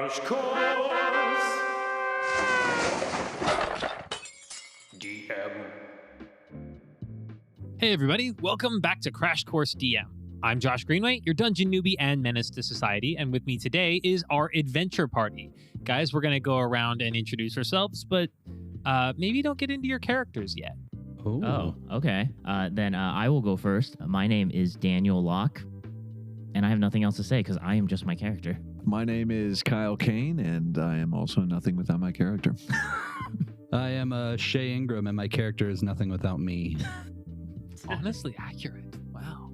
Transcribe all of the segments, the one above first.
Crash Course DM. Hey everybody, welcome back to Crash Course DM. I'm Josh Greenway, your dungeon newbie and menace to society, and with me today is our adventure party. Guys, we're going to go around and introduce ourselves, but maybe don't get into your characters yet. Ooh. Oh, okay. Then I will go first. My name is Daniel Locke, and I have nothing else to say because I am just my character. My name is Kyle Kane, and I am also nothing without my character. I am Shay Ingram, and my character is nothing without me. Honestly accurate. Wow.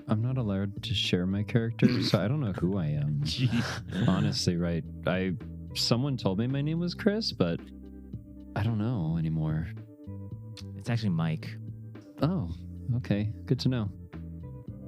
I'm not allowed to share my character, so I don't know who I am. Honestly, right? Someone told me my name was Chris, but I don't know anymore. It's actually Mike. Oh, okay. Good to know.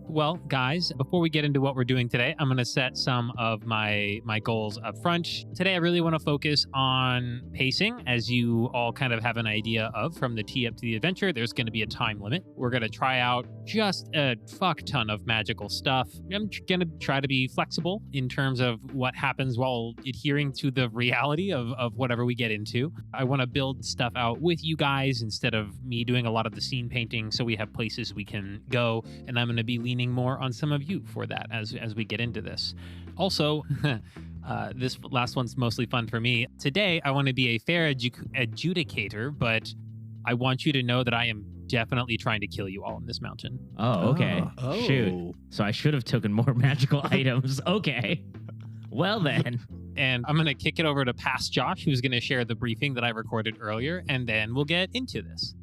Well, guys, before we get into what we're doing today, I'm going to set some of my goals up front. Today, I really want to focus on pacing, as you all kind of have an idea of from the tee up to the adventure. There's going to be a time limit. We're going to try out just a fuck ton of magical stuff. I'm going to try to be flexible in terms of what happens while adhering to the reality of whatever we get into. I want to build stuff out with you guys instead of me doing a lot of the scene painting, so we have places we can go, and I'm going to be leaning more on some of you for that as we get into this. Also, this last one's mostly fun for me. Today, I want to be a fair adjudicator, but I want you to know that I am definitely trying to kill you all in this mountain. Oh, okay. Oh. Shoot. So I should have taken more magical items. Okay. Well then. And I'm going to kick it over to past Josh, who's going to share the briefing that I recorded earlier, and then we'll get into this.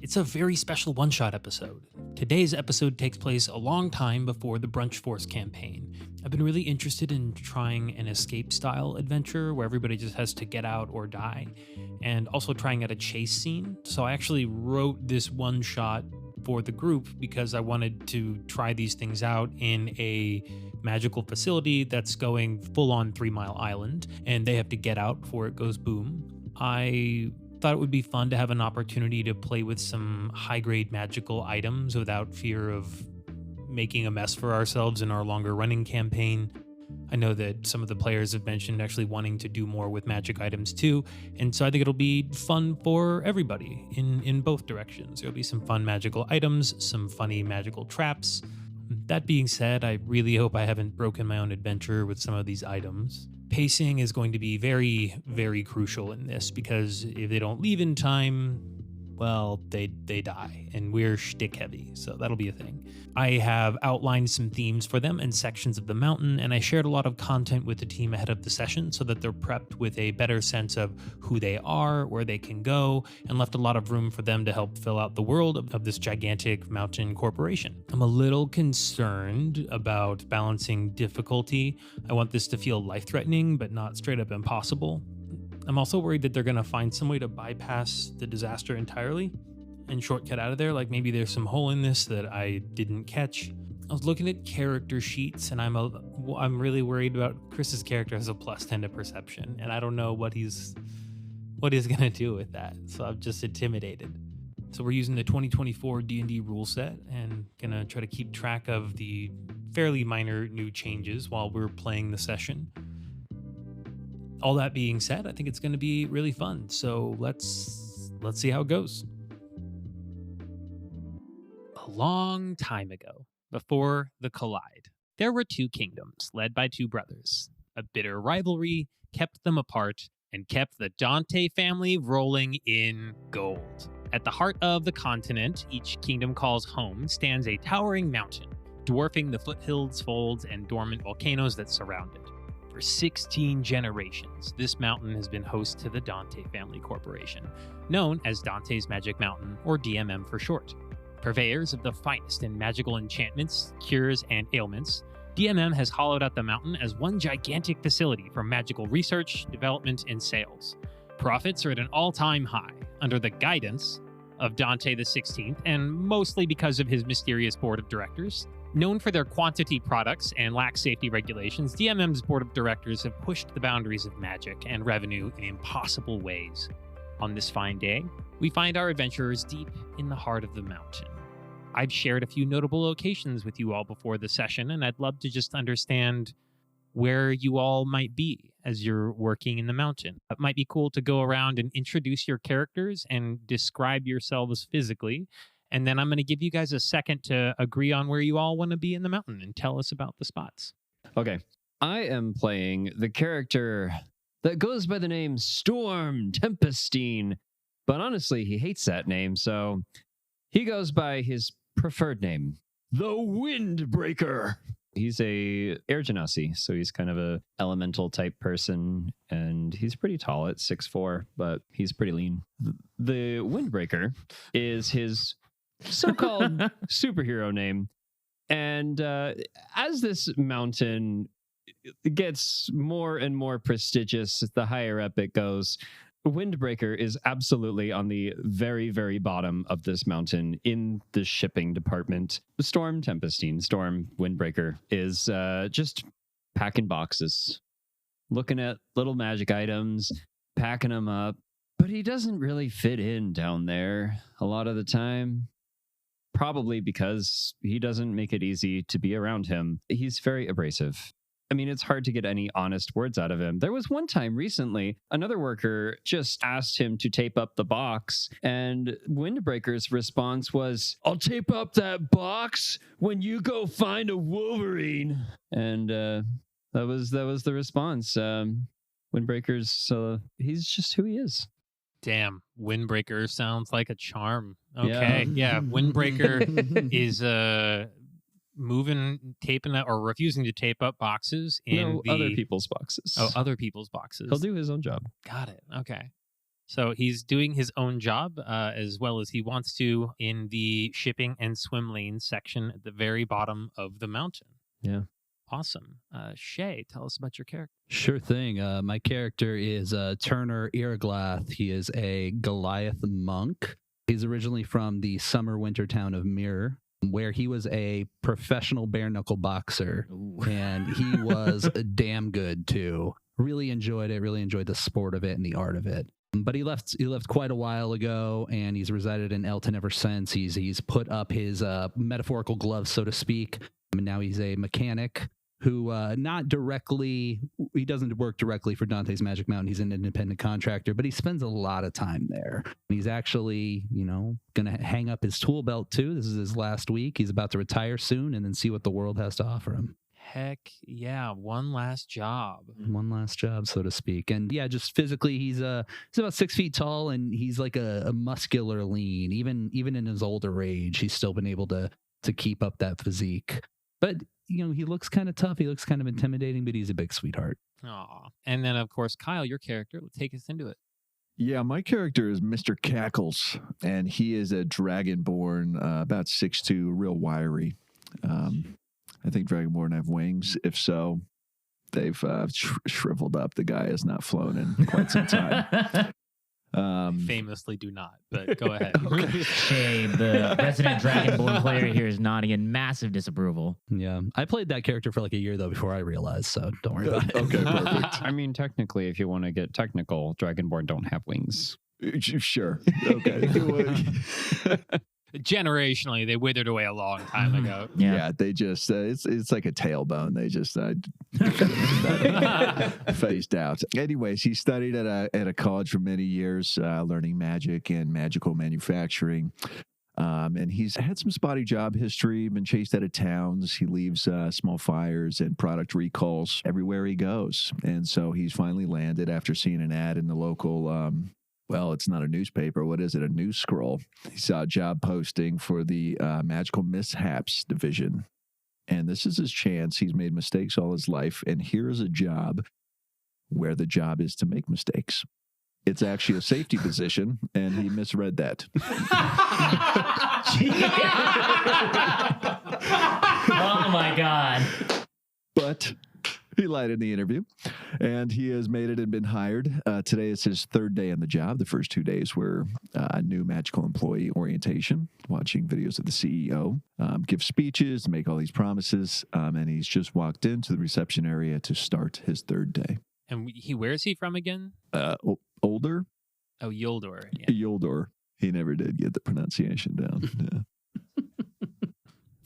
It's a very special one-shot episode. Today's episode takes place a long time before the Brunch Force campaign. I've been really interested in trying an escape-style adventure where everybody just has to get out or die, and also trying out a chase scene. So I actually wrote this one-shot for the group because I wanted to try these things out in a magical facility that's going full-on 3 Mile Island, and they have to get out before it goes boom. I thought it would be fun to have an opportunity to play with some high-grade magical items without fear of making a mess for ourselves in our longer running campaign. I know that some of the players have mentioned actually wanting to do more with magic items too, and so I think it'll be fun for everybody in both directions. There'll be some fun magical items, some funny magical traps. That being said, I really hope I haven't broken my own adventure with some of these items. Pacing is going to be very, very crucial in this because if they don't leave in time, well, they die, and we're shtick heavy, so that'll be a thing. I have outlined some themes for them and sections of the mountain, and I shared a lot of content with the team ahead of the session so that they're prepped with a better sense of who they are, where they can go, and left a lot of room for them to help fill out the world of this gigantic mountain corporation. I'm a little concerned about balancing difficulty. I want this to feel life-threatening, but not straight up impossible. I'm also worried that they're going to find some way to bypass the disaster entirely and shortcut out of there. Like maybe there's some hole in this that I didn't catch. I was looking at character sheets, and I'm really worried about Chris's character has a +10 to perception, and I don't know what he's going to do with that. So I'm just intimidated. So we're using the 2024 D&D rule set and going to try to keep track of the fairly minor new changes while we're playing the session. All that being said, I think it's going to be really fun. So let's see how it goes. A long time ago, before the Collide, there were 2 kingdoms led by 2 brothers. A bitter rivalry kept them apart and kept the Dante family rolling in gold. At the heart of the continent each kingdom calls home stands a towering mountain, dwarfing the foothills, folds, and dormant volcanoes that surround it. For 16 generations, this mountain has been host to the Dante Family Corporation, known as Dante's Magic Mountain, or DMM for short. Purveyors of the finest in magical enchantments, cures, and ailments, DMM has hollowed out the mountain as one gigantic facility for magical research, development, and sales. Profits are at an all-time high, under the guidance of Dante the 16th, and mostly because of his mysterious board of directors. Known for their quantity products and lax safety regulations, DMM's board of directors have pushed the boundaries of magic and revenue in impossible ways. On this fine day, we find our adventurers deep in the heart of the mountain. I've shared a few notable locations with you all before the session, and I'd love to just understand where you all might be as you're working in the mountain. It might be cool to go around and introduce your characters and describe yourselves physically. And then I'm going to give you guys a second to agree on where you all want to be in the mountain and tell us about the spots. Okay. I am playing the character that goes by the name Storm Tempestine, but honestly, he hates that name, so he goes by his preferred name, the Windbreaker. He's a air genasi, so he's kind of a elemental type person, and he's pretty tall at 6'4", but he's pretty lean. The Windbreaker is his so-called superhero name, and as this mountain gets more and more prestigious the higher up it goes, Windbreaker is absolutely on the very, very bottom of this mountain in the shipping department. Storm Tempestine, Storm Windbreaker, is just packing boxes, looking at little magic items, packing them up. But he doesn't really fit in down there a lot of the time. Probably because he doesn't make it easy to be around him. He's very abrasive. I mean, it's hard to get any honest words out of him. There was one time recently, another worker just asked him to tape up the box, and Windbreaker's response was, "I'll tape up that box when you go find a Wolverine." And that was the response. Windbreaker's, he's just who he is. Damn, Windbreaker sounds like a charm. Okay, yeah, Windbreaker is taping up, or refusing to tape up boxes in other people's boxes. Oh, other people's boxes. He'll do his own job. Got it. Okay. So he's doing his own job as well as he wants to in the shipping and swim lane section at the very bottom of the mountain. Yeah. Awesome. Shay, tell us about your character. Sure thing. My character is Turner Earglath. He is a Goliath monk. He's originally from the summer-winter town of Mirror, where he was a professional bare-knuckle boxer. Ooh. And he was damn good, too. Really enjoyed it, really enjoyed the sport of it and the art of it. But he left quite a while ago, and he's resided in Elton ever since. He's put up his metaphorical gloves, so to speak, and now he's a mechanic who he doesn't work directly for Dante's Magic Mountain. He's an independent contractor, but he spends a lot of time there. And he's actually, going to hang up his tool belt too. This is his last week. He's about to retire soon and then see what the world has to offer him. Heck yeah, one last job. One last job, so to speak. And yeah, just physically, he's about 6 feet tall, and he's like a muscular lean. Even in his older age, he's still been able to keep up that physique. But he looks kind of tough. He looks kind of intimidating, but he's a big sweetheart. Aw. And then, of course, Kyle, your character, take us into it. Yeah, my character is Mr. Cackles, and he is a dragonborn, about 6'2", real wiry. I think dragonborn have wings. If so, they've shriveled up. The guy has not flown in quite some time. Famously do not, but go ahead. Shay, the resident Dragonborn player here, is nodding in massive disapproval. Yeah, I played that character for like a year, though, before I realized, so don't worry about it. Okay, perfect. I mean, technically, if you want to get technical, Dragonborn don't have wings. Sure. Okay. Generationally, they withered away a long time ago. Yeah. They just, it's like a tailbone. They just phased out. Anyways, he studied at a college for many years, learning magic and magical manufacturing. And he's had some spotty job history, been chased out of towns. He leaves small fires and product recalls everywhere he goes. And so he's finally landed after seeing an ad in the local, well, it's not a newspaper. What is it? A news scroll. He saw a job posting for the Magical Mishaps division. And this is his chance. He's made mistakes all his life. And here is a job where the job is to make mistakes. It's actually a safety position, and he misread that. Oh, my God. But he lied in the interview, and he has made it and been hired. Today is his third day on the job. The first 2 days were a new magical employee orientation, watching videos of the CEO, give speeches, make all these promises, and he's just walked into the reception area to start his third day. And where is he from again? Older? Oh, Yoldor. Yeah. Yoldor. He never did get the pronunciation down. Yeah.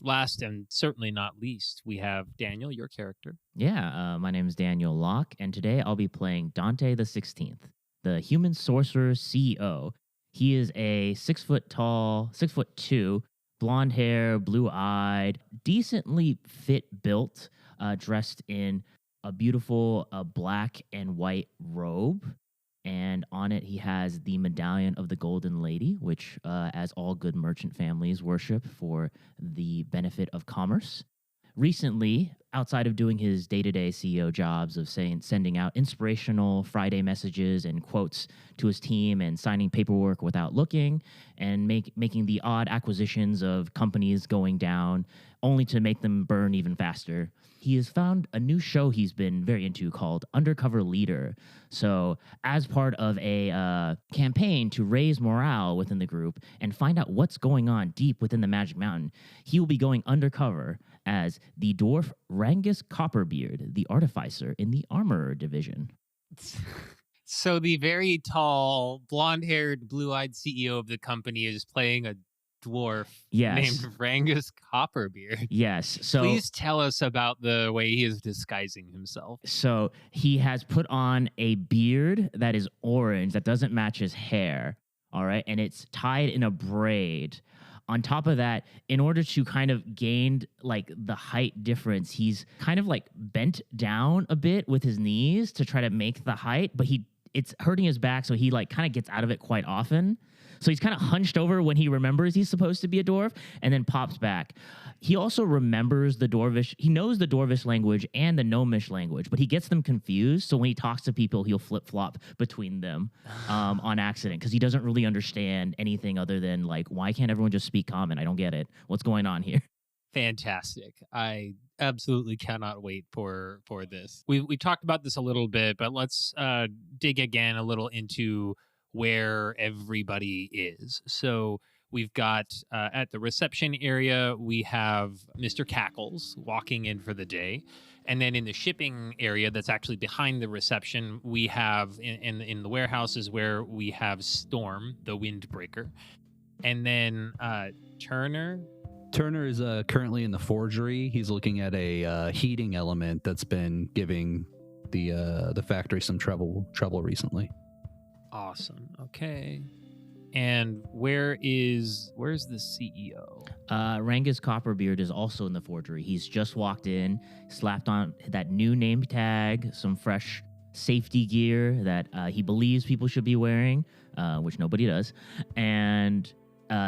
last and certainly not least, we have Daniel, your character. Yeah, my name is Daniel Locke, and today I'll be playing Dante the 16th, the human sorcerer CEO. He is a 6 foot tall, 6'2", blonde hair, blue eyed, decently fit built, dressed in a beautiful black and white robe. And on it, he has the medallion of the Golden Lady, which, as all good merchant families, worship for the benefit of commerce. Recently, outside of doing his day-to-day CEO jobs of sending out inspirational Friday messages and quotes to his team and signing paperwork without looking and making the odd acquisitions of companies going down only to make them burn even faster, he has found a new show he's been very into called Undercover Leader. So as part of a campaign to raise morale within the group and find out what's going on deep within the Magic Mountain, he will be going undercover as the dwarf Rangus Copperbeard, the artificer in the Armorer Division. So the very tall, blonde-haired, blue-eyed CEO of the company is playing a dwarf named Rangus Copperbeard. Yes. So please tell us about the way he is disguising himself. So he has put on a beard that is orange that doesn't match his hair. All right. And it's tied in a braid. On top of that, in order to kind of gain like the height difference, he's kind of like bent down a bit with his knees to try to make the height, but it's hurting his back, so he like kind of gets out of it quite often. So he's kind of hunched over when he remembers he's supposed to be a dwarf and then pops back. He also remembers the Dwarvish. He knows the Dwarvish language and the Gnomish language, but he gets them confused. So when he talks to people, he'll flip-flop between them on accident because he doesn't really understand anything other than like, why can't everyone just speak common? I don't get it. What's going on here? Fantastic. I absolutely cannot wait for this. We talked about this a little bit, but let's dig again a little into where everybody is. So we've got at the reception area, we have Mr. Cackles walking in for the day. And then in the shipping area that's actually behind the reception, we have in the warehouses where we have Storm, the Windbreaker. And then Turner is currently in the Forgery. He's looking at a heating element that's been giving the factory some trouble recently. Awesome. Okay. And where's the CEO? Rangus Copperbeard is also in the Forgery. He's just walked in, slapped on that new name tag, some fresh safety gear that he believes people should be wearing, which nobody does. And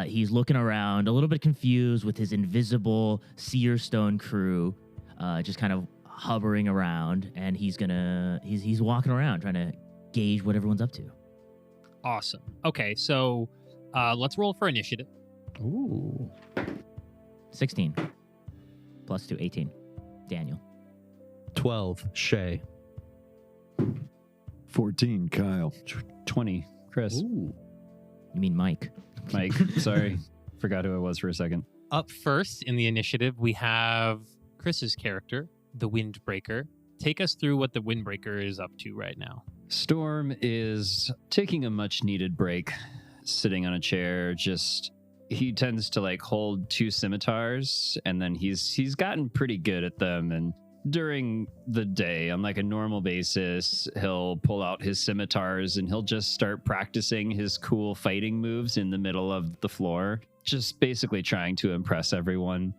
he's looking around, a little bit confused with his invisible Seer Stone crew, just kind of hovering around. And he's walking around trying to gauge what everyone's up to. Awesome. Okay, so let's roll for initiative. Ooh. 16 plus 2, 18. Daniel. 12, Shay. 14, Kyle. 20, Chris. Ooh. You mean Mike? Mike, sorry. Forgot who it was for a second. Up first in the initiative, we have Chris's character, the Windbreaker. Take us through what the Windbreaker is up to right now. Storm is taking a much needed break, sitting on a chair. He tends to like hold 2 scimitars, and then he's gotten pretty good at them. And during the day, on like a normal basis, he'll pull out his scimitars and he'll just start practicing his cool fighting moves in the middle of the floor, just basically trying to impress everyone.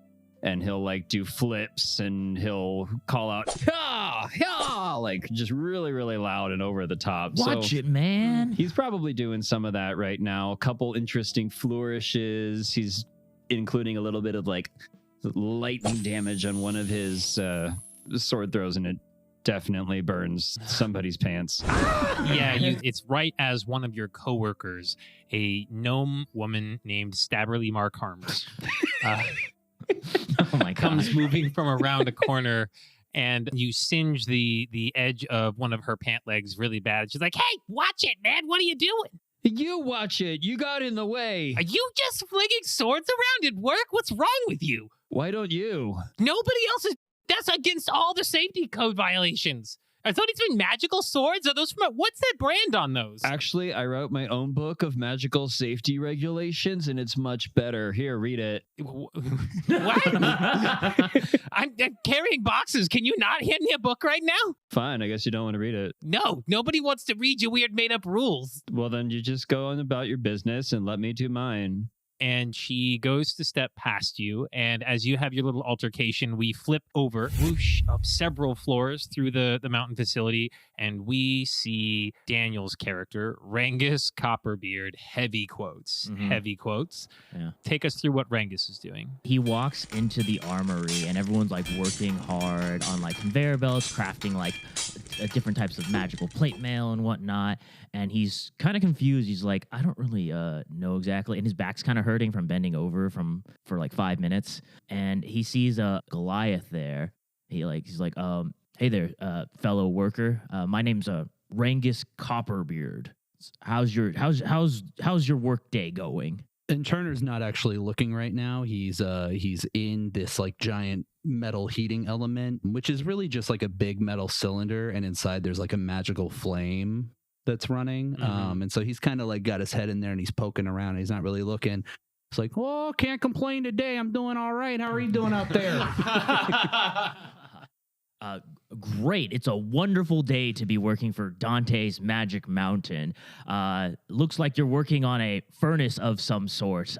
And he'll like do flips and he'll call out, "Ha! Ha!" like just really, really loud and over the top. Watch it, man. He's probably doing some of that right now. A couple interesting flourishes. He's including a little bit of like lightning damage on one of his sword throws, and it definitely burns somebody's pants. Yeah, it's right as one of your coworkers, a gnome woman named Stabberly Markharmer. Oh my God. Comes moving from around a corner, and you singe the edge of one of her pant legs really bad. She's like, "Hey, watch it, man. What are you doing? You watch it. You got in the way. Are you just flinging swords around at work? What's wrong with you? Why don't you?" Nobody else is. That's against all the safety code violations. Are those even magical swords? Are those from what's that brand on those? Actually, I wrote my own book of magical safety regulations, and it's much better. Here, read it. What? I'm carrying boxes. Can you not hand me a book right now? Fine, I guess you don't want to read it. No, nobody wants to read your weird made up rules. Well, then you just go on about your business and let me do mine. And she goes to step past you. And as you have your little altercation, we flip over, whoosh, up several floors through the mountain facility. And we see Daniel's character, Rangus Copperbeard, heavy quotes, heavy quotes. Yeah. Take us through what Rangus is doing. He walks into the armory and everyone's like working hard on like conveyor belts, crafting like different types of magical plate mail and whatnot. And he's kind of confused. He's like, I don't really know exactly. And his back's kind of hurting from bending over for like 5 minutes. And he sees a Goliath there. He's like, hey there, fellow worker. My name's Rangus Copperbeard. How's your work day going? And Turner's not actually looking right now. He's in this like giant metal heating element, which is really just like a big metal cylinder, and inside there's like a magical flame that's running. And so he's kind of like got his head in there and he's poking around and he's not really looking. It's like, oh, can't complain today. I'm doing all right. How are you doing out there? Great. It's a wonderful day to be working for Dante's Magic Mountain. Looks like you're working on a furnace of some sort.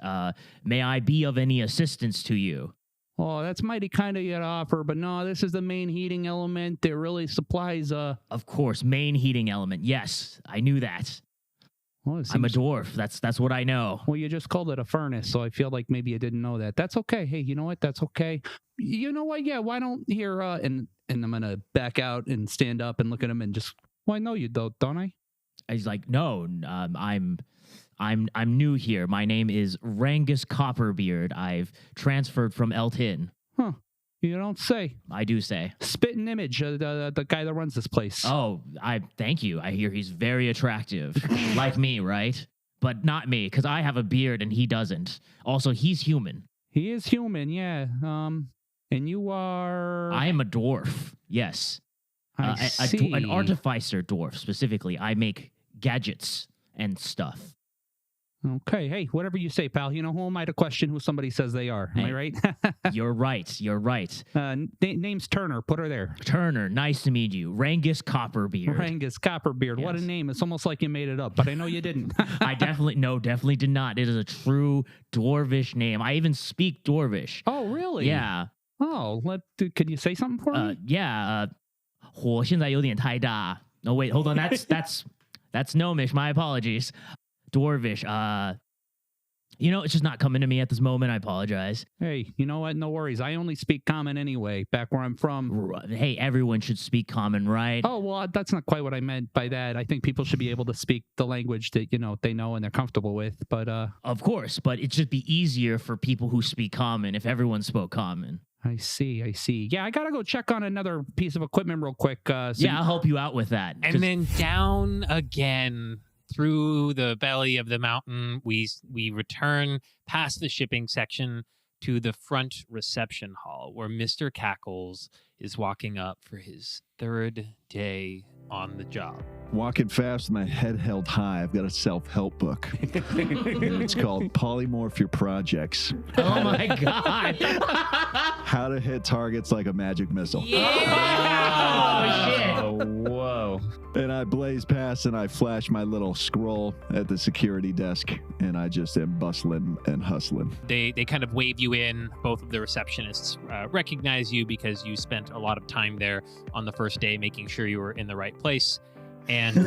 May I be of any assistance to you? Oh, that's mighty kind of you to offer, but no, this is the main heating element. It really supplies Of course, main heating element. Yes, I knew that. Well, I'm a dwarf. That's what I know. Well, you just called it a furnace, so I feel like maybe you didn't know that. That's okay. Hey, you know what? That's okay. You know what? Yeah, why don't here and I'm gonna back out and stand up and look at him and just, well, I know you don't I? He's like, no, I'm new here. My name is Rangus Copperbeard. I've transferred from Elton. Huh. You don't say. I do say. Spitting image, the guy that runs this place. Oh, I thank you. I hear he's very attractive. Like me, right? But not me, because I have a beard and he doesn't. Also, he's human. He is human, yeah. And you are... I am a dwarf, yes. I see. An artificer dwarf, specifically. I make gadgets and stuff. Okay, hey, whatever you say, pal. You know, who am I to question who somebody says they are? Am I right? You're right. Name's Turner. Put her there. Turner, nice to meet you. Rangus Copperbeard. Rangus Copperbeard. Yes. What a name. It's almost like you made it up, but I know you didn't. I definitely did not. It is a true dwarvish name. I even speak dwarvish. Oh, really? Yeah. Oh, can you say something for me? Yeah. 火现在有点太大. No, wait, hold on. That's gnomish. My apologies. Dwarvish. It's just not coming to me at this moment. I apologize. Hey, you know what? No worries. I only speak common anyway, back where I'm from. Hey, everyone should speak common, right? Oh, well, that's not quite what I meant by that. I think people should be able to speak the language that, they know and they're comfortable with, but... Of course, but it'd just be easier for people who speak common if everyone spoke common. I see. Yeah, I gotta go check on another piece of equipment real quick. I'll help you out with that. And then down again... Through the belly of the mountain, we return past the shipping section to the front reception hall where Mr. Cackles is walking up for his third day on the job. Walking fast with my head held high. I've got a self-help book. It's called Polymorph Your Projects. Oh my God. How to hit targets like a magic missile. Yeah! Oh, whoa. And I blaze past and I flash my little scroll at the security desk and I just am bustling and hustling. They kind of wave you in. Both of the receptionists recognize you because you spent a lot of time there on the first day making sure you were in the right place. And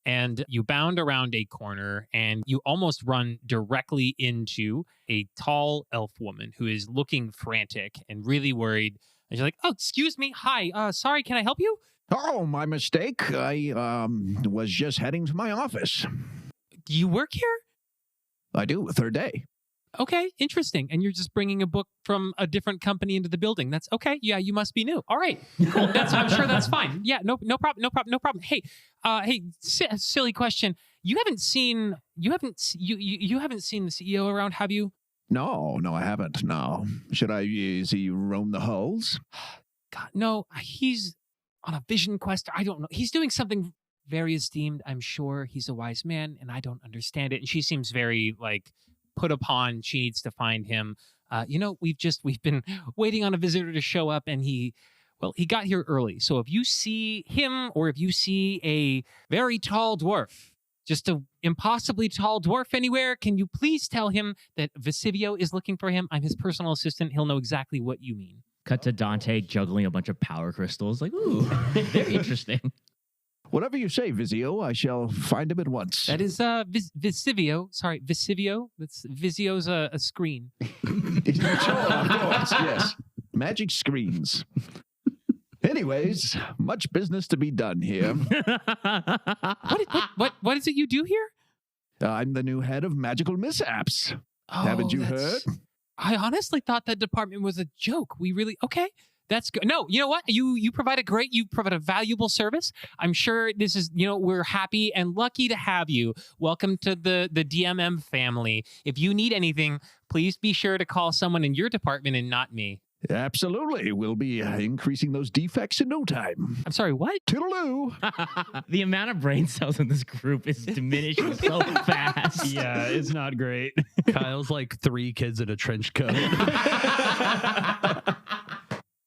and you bound around a corner and you almost run directly into a tall elf woman who is looking frantic and really worried. And she's like, oh, excuse me. Hi. Sorry. Can I help you? Oh, my mistake. I was just heading to my office. Do you work here? I do, third day. Okay, interesting. And you're just bringing a book from a different company into the building. That's okay. Yeah, you must be new. All right, cool. I'm sure that's fine. Yeah, no problem. Hey, silly question. You haven't seen the CEO around, have you? No, I haven't. No. Is he roam the halls? God, no. He's on a vision quest. I don't know. He's doing something very esteemed. I'm sure he's a wise man, and I don't understand it. And she seems very like put upon. She needs to find him. We've been waiting on a visitor to show up, and he got here early. So if you see him, or if you see a very tall dwarf, just a impossibly tall dwarf anywhere, can you please tell him that Vesivio is looking for him? I'm his personal assistant. He'll know exactly what you mean. Cut to Dante juggling a bunch of power crystals. Like, ooh, very interesting. Whatever you say, Vizio, I shall find him at once. That is Vesivio. Sorry, Vesivio. Vizio's a screen. Sure, of course, yes. Magic screens. Anyways, much business to be done here. What is it you do here? I'm the new head of Magical Mishaps. Haven't you heard? I honestly thought that department was a joke. Okay. That's good. No, you know what? You provide a valuable service. I'm sure this is, we're happy and lucky to have you. Welcome to the DMM family. If you need anything, please be sure to call someone in your department and not me. Absolutely. We'll be increasing those defects in no time. I'm sorry, what? Toodaloo. The amount of brain cells in this group is diminishing so fast. Yeah, it's not great. Kyle's like 3 kids in a trench coat.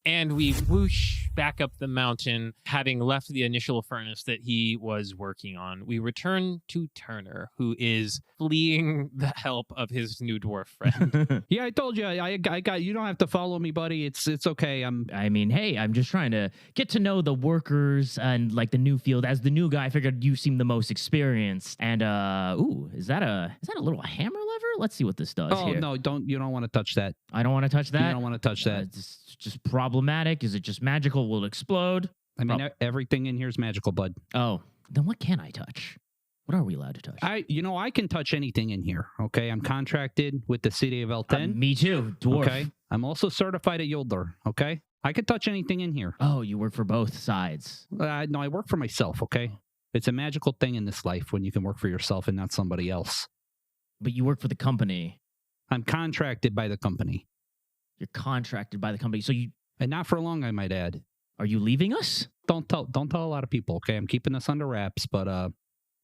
And we whoosh back up the mountain, having left the initial furnace that he was working on. We return to Turner, who is fleeing the help of his new dwarf friend. Yeah, I told you. I got. You don't have to follow me, buddy. It's okay. Hey, I'm just trying to get to know the workers and like the new field. As the new guy, I figured you seem the most experienced. And is that a little hammer lever? Let's see what this does here. Oh no, you don't want to touch that. I don't want to touch that. You don't want to touch that. It's just problematic. Is it just magical? Will it explode? I mean, everything in here is magical, bud. Oh, then what can I touch? What are we allowed to touch? I can touch anything in here. Okay, I'm contracted with the city of El-10. Me too, dwarf. Okay, I'm also certified at Yolder. Okay, I can touch anything in here. Oh, you work for both sides. No, I work for myself. Okay, it's a magical thing in this life when you can work for yourself and not somebody else. But you work for the company. I'm contracted by the company. You're contracted by the company, so you. And not for long, I might add. Are you leaving us? Don't tell a lot of people, okay? I'm keeping this under wraps, but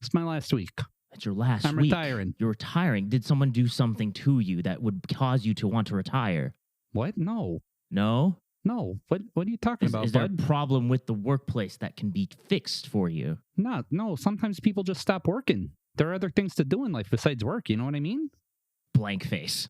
it's my last week. It's your last I'm week. retiring. You're retiring. Did someone do something to you that would cause you to want to retire? What? No. No? No. What are you talking about, Is there bud? a problem with the workplace that can be fixed for you? No. Sometimes people just stop working. There are other things to do in life besides work, you know what I mean? Blank face.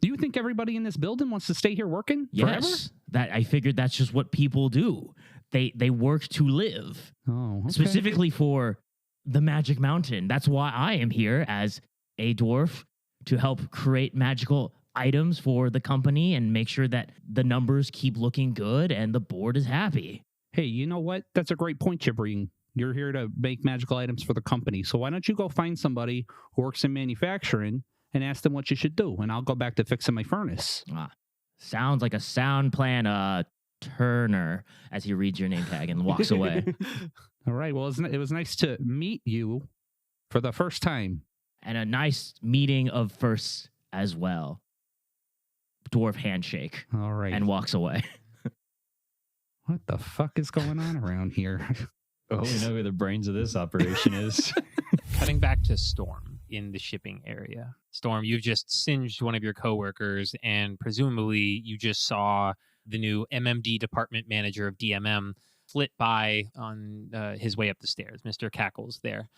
Do you think everybody in this building wants to stay here working forever? Yes. I figured that's just what people do. They work to live. Oh, okay. Specifically for the Magic Mountain. That's why I am here as a dwarf, to help create magical items for the company and make sure that the numbers keep looking good and the board is happy. Hey, you know what? That's a great point you bring. You're here to make magical items for the company. So why don't you go find somebody who works in manufacturing and ask them what you should do, and I'll go back to fixing my furnace. Sounds like a sound plan, Turner, as he reads your name tag and walks away. All right. Well, it was nice to meet you for the first time. And a nice meeting of firsts as well. Dwarf handshake. All right. And walks away. What the fuck is going on around here? Oh, we know who the brains of this operation is. Cutting back to Storm in the shipping area. Storm, you've just singed one of your coworkers, and presumably you just saw the new MMD department manager of DMM flit by on his way up the stairs. Mr. Cackles there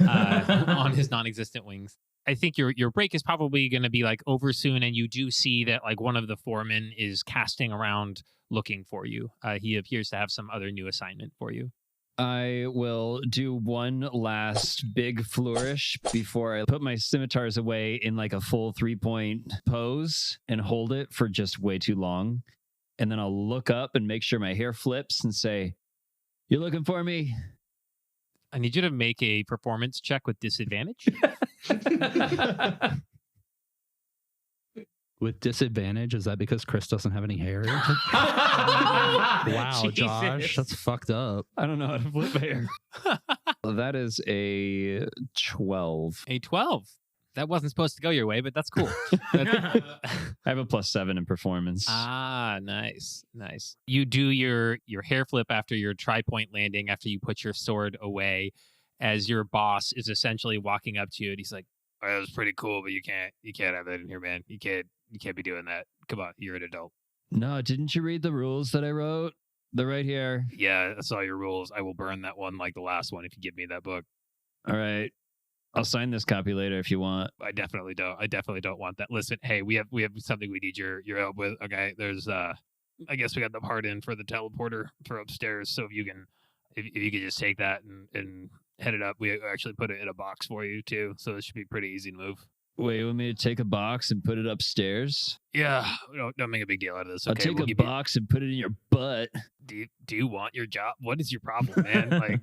on his non-existent wings. I think your break is probably going to be like over soon, and you do see that like one of the foremen is casting around looking for you. He appears to have some other new assignment for you. I will do one last big flourish before I put my scimitars away in like a full 3-point pose and hold it for just way too long. And then I'll look up and make sure my hair flips and say, "You looking for me?" I need you to make a performance check with disadvantage. With disadvantage? Is that because Chris doesn't have any hair? Wow, Jesus. Josh, that's fucked up. I don't know how to flip hair. That is a 12. A 12. That wasn't supposed to go your way, but that's cool. I have a +7 in performance. Nice. You do your hair flip after your tri-point landing after you put your sword away, as your boss is essentially walking up to you, and he's like, "Oh, that was pretty cool, but you can't have that in here, man. You can't be doing that. Come on, you're an adult." No, didn't you read the rules that I wrote? They're right here. Yeah, I saw your rules. I will burn that one like the last one if you give me that book. All right. I'll sign this copy later if you want. I definitely don't want that. Listen, hey, we have something we need your help with. Okay, there's I guess we got the part in for the teleporter for upstairs. So if you could just take that and head it up, we actually put it in a box for you too. So it should be pretty easy to move. Wait, you want me to take a box and put it upstairs? Yeah, don't make a big deal out of this. Okay, I'll take a box and put it in your butt. Do you want your job? What is your problem, man? Like,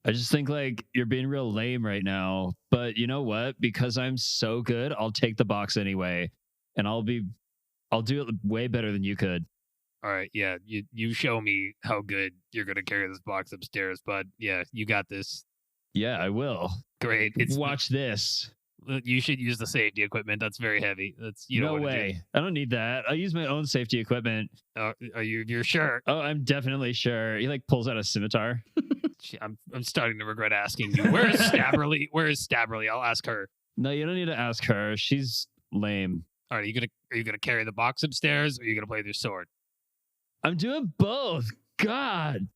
I just think like you're being real lame right now. But you know what? Because I'm so good, I'll take the box anyway, and I'll do it way better than you could. All right, yeah, you show me how good you're gonna carry this box upstairs, bud. Yeah, you got this. Yeah, I will. Great. Watch this. You should use the safety equipment. That's very heavy. No way. I don't need that. I use my own safety equipment. You're sure? Oh, I'm definitely sure. He like pulls out a scimitar. I'm starting to regret asking you. Where is Stabberly? I'll ask her. No, you don't need to ask her. She's lame. All right, are you gonna carry the box upstairs, or are you gonna play with your sword? I'm doing both. God.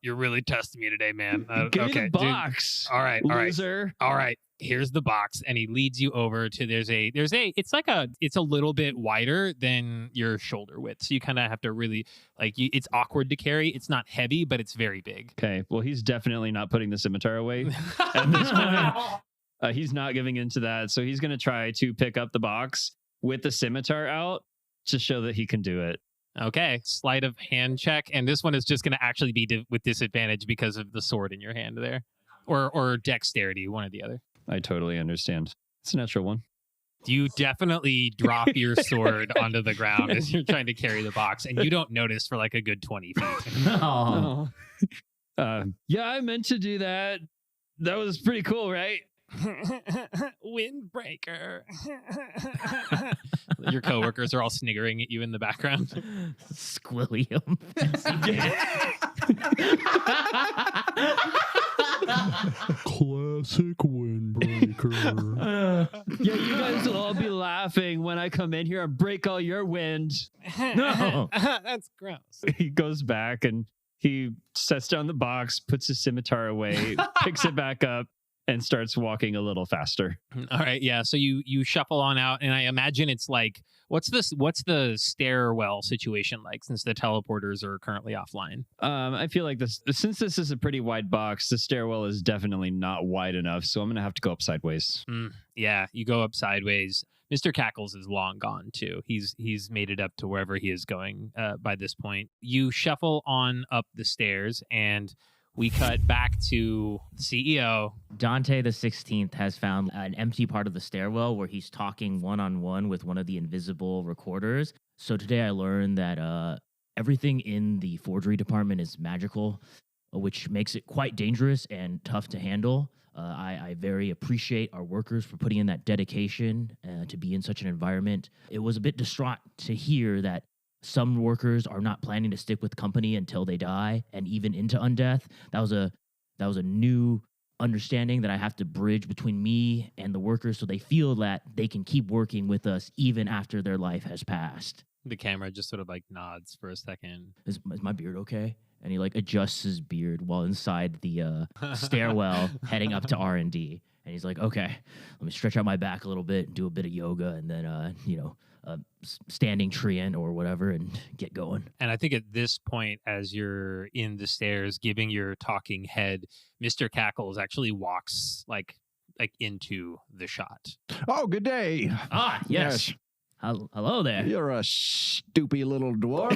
You're really testing me today, man. Give okay, me the box. Dude. All right, loser. All right. Here's the box, and he leads you over to it's a little bit wider than your shoulder width, so you kind of have to really it's awkward to carry. It's not heavy, but it's very big. Okay, well he's definitely not putting the scimitar away at this point. He's not giving into that, so he's gonna try to pick up the box with the scimitar out to show that he can do it. Okay, sleight of hand check, and this one is just going to actually be with disadvantage because of the sword in your hand there, or dexterity, one or the other. I totally understand. It's a natural one. You definitely drop your sword onto the ground as you're trying to carry the box, and you don't notice for like a good 20 feet. No. Yeah, I meant to do that. That was pretty cool, right? Windbreaker. Your coworkers are all sniggering at you in the background. Squilliam. Classic Windbreaker. Yeah, you guys will all be laughing when I come in here and break all your wind. No, that's gross. He goes back and he sets down the box, puts his scimitar away, picks it back up, and starts walking a little faster. All right, yeah. So you shuffle on out, and I imagine it's like, what's the stairwell situation like, since the teleporters are currently offline? I feel like since this is a pretty wide box, the stairwell is definitely not wide enough, so I'm gonna have to go up sideways. Yeah, you go up sideways. Mr. Cackles is long gone too. He's made it up to wherever he is going by this point. You shuffle on up the stairs, and we cut back to the CEO. Dante the 16th has found an empty part of the stairwell where he's talking one-on-one with one of the invisible recorders. So today I learned that everything in the forgery department is magical, which makes it quite dangerous and tough to handle. I very appreciate our workers for putting in that dedication to be in such an environment. It was a bit distraught to hear that some workers are not planning to stick with company until they die, and even into undeath. That was a new understanding that I have to bridge between me and the workers, so they feel that they can keep working with us even after their life has passed. The camera just sort of like nods for a second. Is my beard okay? And he like adjusts his beard while inside the stairwell heading up to R&D. And he's like, okay, let me stretch out my back a little bit, do a bit of yoga, and then standing treant or whatever, and get going. And I think at this point, as you're in the stairs giving your talking head, Mr. Cackles actually walks like into the shot. Oh, good day. Ah, yes. Hello there. You're a stupid little dwarf.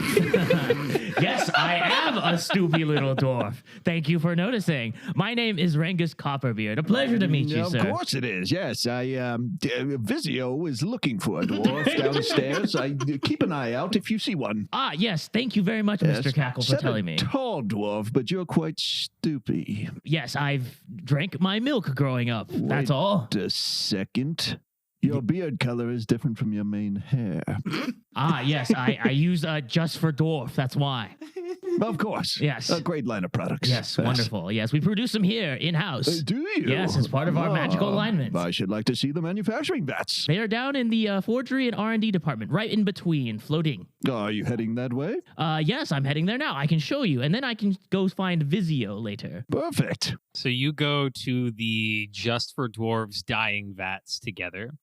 Yes, I am a stoopy little dwarf. Thank you for noticing. My name is Rangus Copperbeard. A pleasure to meet you, Of sir. course it is. Yes, Vizio is looking for a dwarf downstairs. Keep an eye out if you see one. Ah, yes. Thank you very much, Mr. Cackles, for Said telling a me. Tall dwarf, but you're quite stoopy. Yes, I've drank my milk growing up. That's Wait all. a second. Your beard color is different from your main hair. Ah, yes. I use just for dwarf. That's why. Of course. Yes. A great line of products. Yes, wonderful. Yes, we produce them here in-house. Do you? Yes, as part of our magical alignment. I should like to see the manufacturing vats. They are down in the Forgery and R&D department, right in between, floating. Are you heading that way? Yes, I'm heading there now. I can show you, and then I can go find Vizio later. Perfect. So you go to the Just for Dwarves dyeing vats together.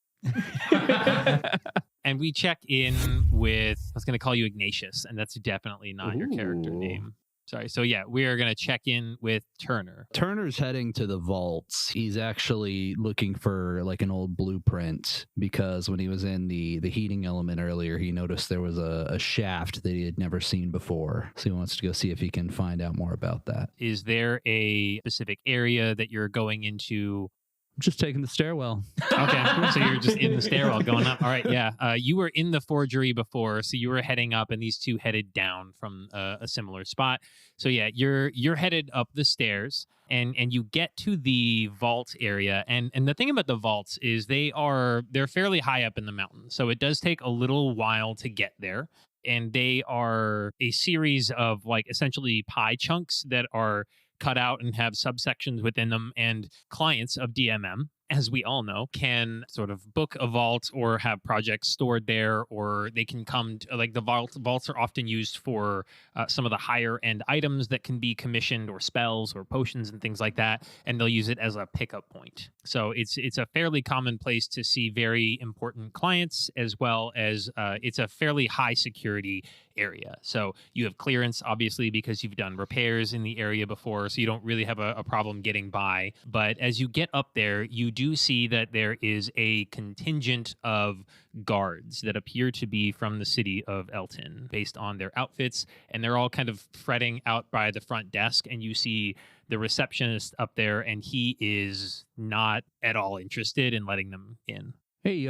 And we check in with, I was going to call you Ignatius, and that's definitely not your character Ooh. name. Sorry. So yeah, we are going to check in with Turner. Turner's heading to the vaults. He's actually looking for like an old blueprint because when he was in the heating element earlier, he noticed there was a shaft that he had never seen before. So he wants to go see if he can find out more about that. Is there a specific area that you're going into? Just taking the stairwell. Okay, so you're just in the stairwell going up. All right, yeah. You were in the forgery before, so you were heading up, and these two headed down from a similar spot. So yeah, you're headed up the stairs, and you get to the vault area. And the thing about the vaults is they're fairly high up in the mountain, so it does take a little while to get there. And they are a series of like essentially pie chunks that are cut out and have subsections within them, and clients of DMM, as we all know, can sort of book a vault or have projects stored there, or they can come to, like the vaults are often used for some of the higher end items that can be commissioned, or spells or potions and things like that, and they'll use it as a pickup point. So it's a fairly common place to see very important clients, as well as it's a fairly high security area. So you have clearance, obviously, because you've done repairs in the area before, so you don't really have a problem getting by. But as you get up there, you do see that there is a contingent of guards that appear to be from the city of Elton based on their outfits, and they're all kind of fretting out by the front desk, and you see the receptionist up there, and he is not at all interested in letting them in. Hey,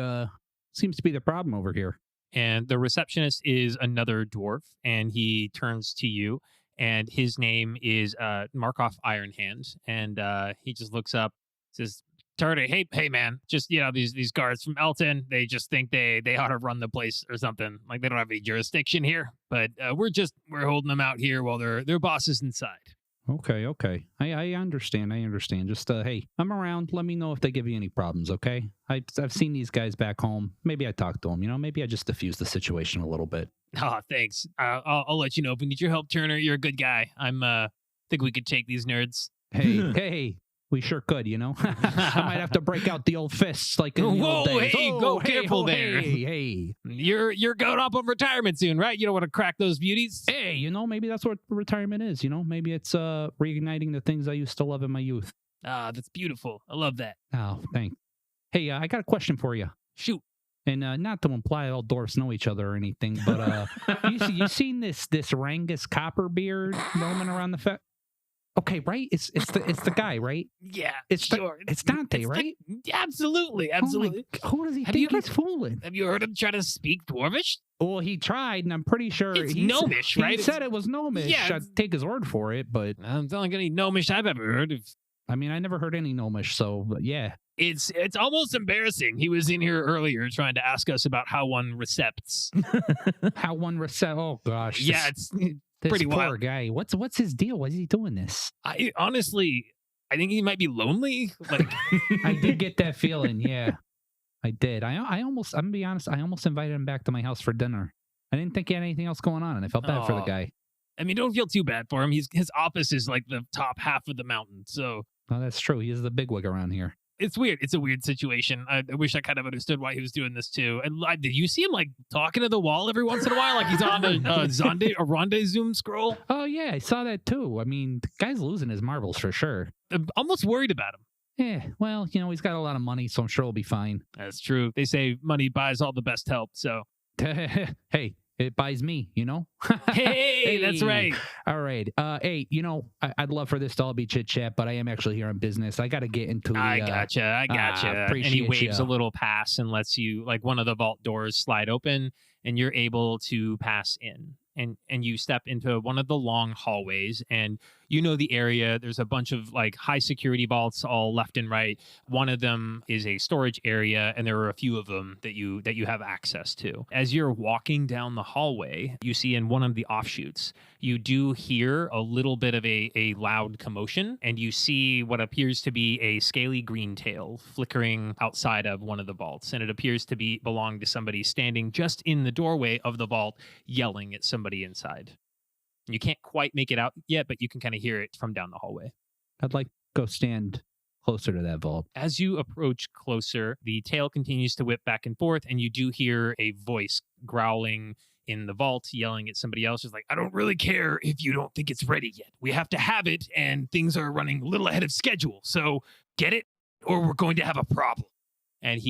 seems to be the problem over here. And the receptionist is another dwarf, and he turns to you, and his name is Markov Ironhand, and he just looks up, says, Turner, hey man, just, these guards from Elton, they just think they ought to run the place or something. Like, they don't have any jurisdiction here, but we're holding them out here while their boss is inside. Okay. I understand. Just, hey, I'm around. Let me know if they give you any problems, okay? I've seen these guys back home. Maybe I talk to them, maybe I just diffuse the situation a little bit. Oh, thanks. I'll let you know if we need your help, Turner. You're a good guy. Think we could take these nerds. Hey, we sure could, I might have to break out the old fists like in the old days. Careful there. Hey. You're going up on retirement soon, right? You don't want to crack those beauties? Hey, maybe that's what retirement is, maybe it's reigniting the things I used to love in my youth. Ah, that's beautiful. I love that. Oh, thanks. Hey, I got a question for you. Shoot. And not to imply all dwarfs know each other or anything, but you seen this Rangus Copperbeard roaming around the Okay, right? It's the guy, right? Yeah, it's sure. It's Dante, right? Absolutely. Who does he think he's fooling? Have you heard him try to speak Dwarvish? Well, he tried, and I'm pretty sure it's Gnomish, right? He said it was Gnomish. Yeah, I'd take his word for it, but I don't think any Gnomish I've ever heard of. I mean, I never heard any Gnomish, so but yeah. It's almost embarrassing. He was in here earlier trying to ask us about how one recepts. Oh gosh. Yeah, it's this pretty poor wild. Guy. What's his deal? Why is he doing this? I honestly think he might be lonely. Like I did get that feeling. Yeah, I did. I'm gonna be honest. I almost invited him back to my house for dinner. I didn't think he had anything else going on, and I felt bad for the guy. I mean, don't feel too bad for him. His office is like the top half of the mountain, so. Oh, that's true. He is the bigwig around here. It's weird. It's a weird situation. I wish I kind of understood why he was doing this too. And did you see him like talking to the wall every once in a while, like he's on a rendezvous scroll? Oh yeah, I saw that too. I mean, the guy's losing his marbles for sure. I'm almost worried about him. Yeah, well, he's got a lot of money, so I'm sure he'll be fine. That's true. They say money buys all the best help. So hey, it buys me. Hey, Hey, that's right. All right. Hey, I'd love for this to all be chit chat, but I am actually here on business. I got to get into the. I gotcha. And he waves ya. a little pass and lets you, like, one of the vault doors slide open, and you're able to pass in. And you step into one of the long hallways, and you know the area. There's a bunch of like high security vaults all left and right. One of them is a storage area, and there are a few of them that you have access to. As you're walking down the hallway, you see in one of the offshoots, you do hear a little bit of a loud commotion, and you see what appears to be a scaly green tail flickering outside of one of the vaults, and it appears to belong to somebody standing just in the doorway of the vault, yelling at somebody inside. You can't quite make it out yet, but you can kind of hear it from down the hallway. I'd like to go stand closer to that vault. As you approach closer, the tail continues to whip back and forth, and you do hear a voice growling in the vault, yelling at somebody else. Just like, I don't really care if you don't think it's ready yet. We have to have it, and things are running a little ahead of schedule. So get it, or we're going to have a problem. And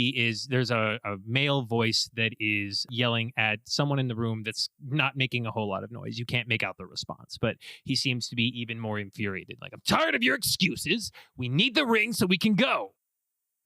there's a male voice that is yelling at someone in the room that's not making a whole lot of noise. You can't make out the response, but he seems to be even more infuriated. Like, I'm tired of your excuses. We need the ring so we can go.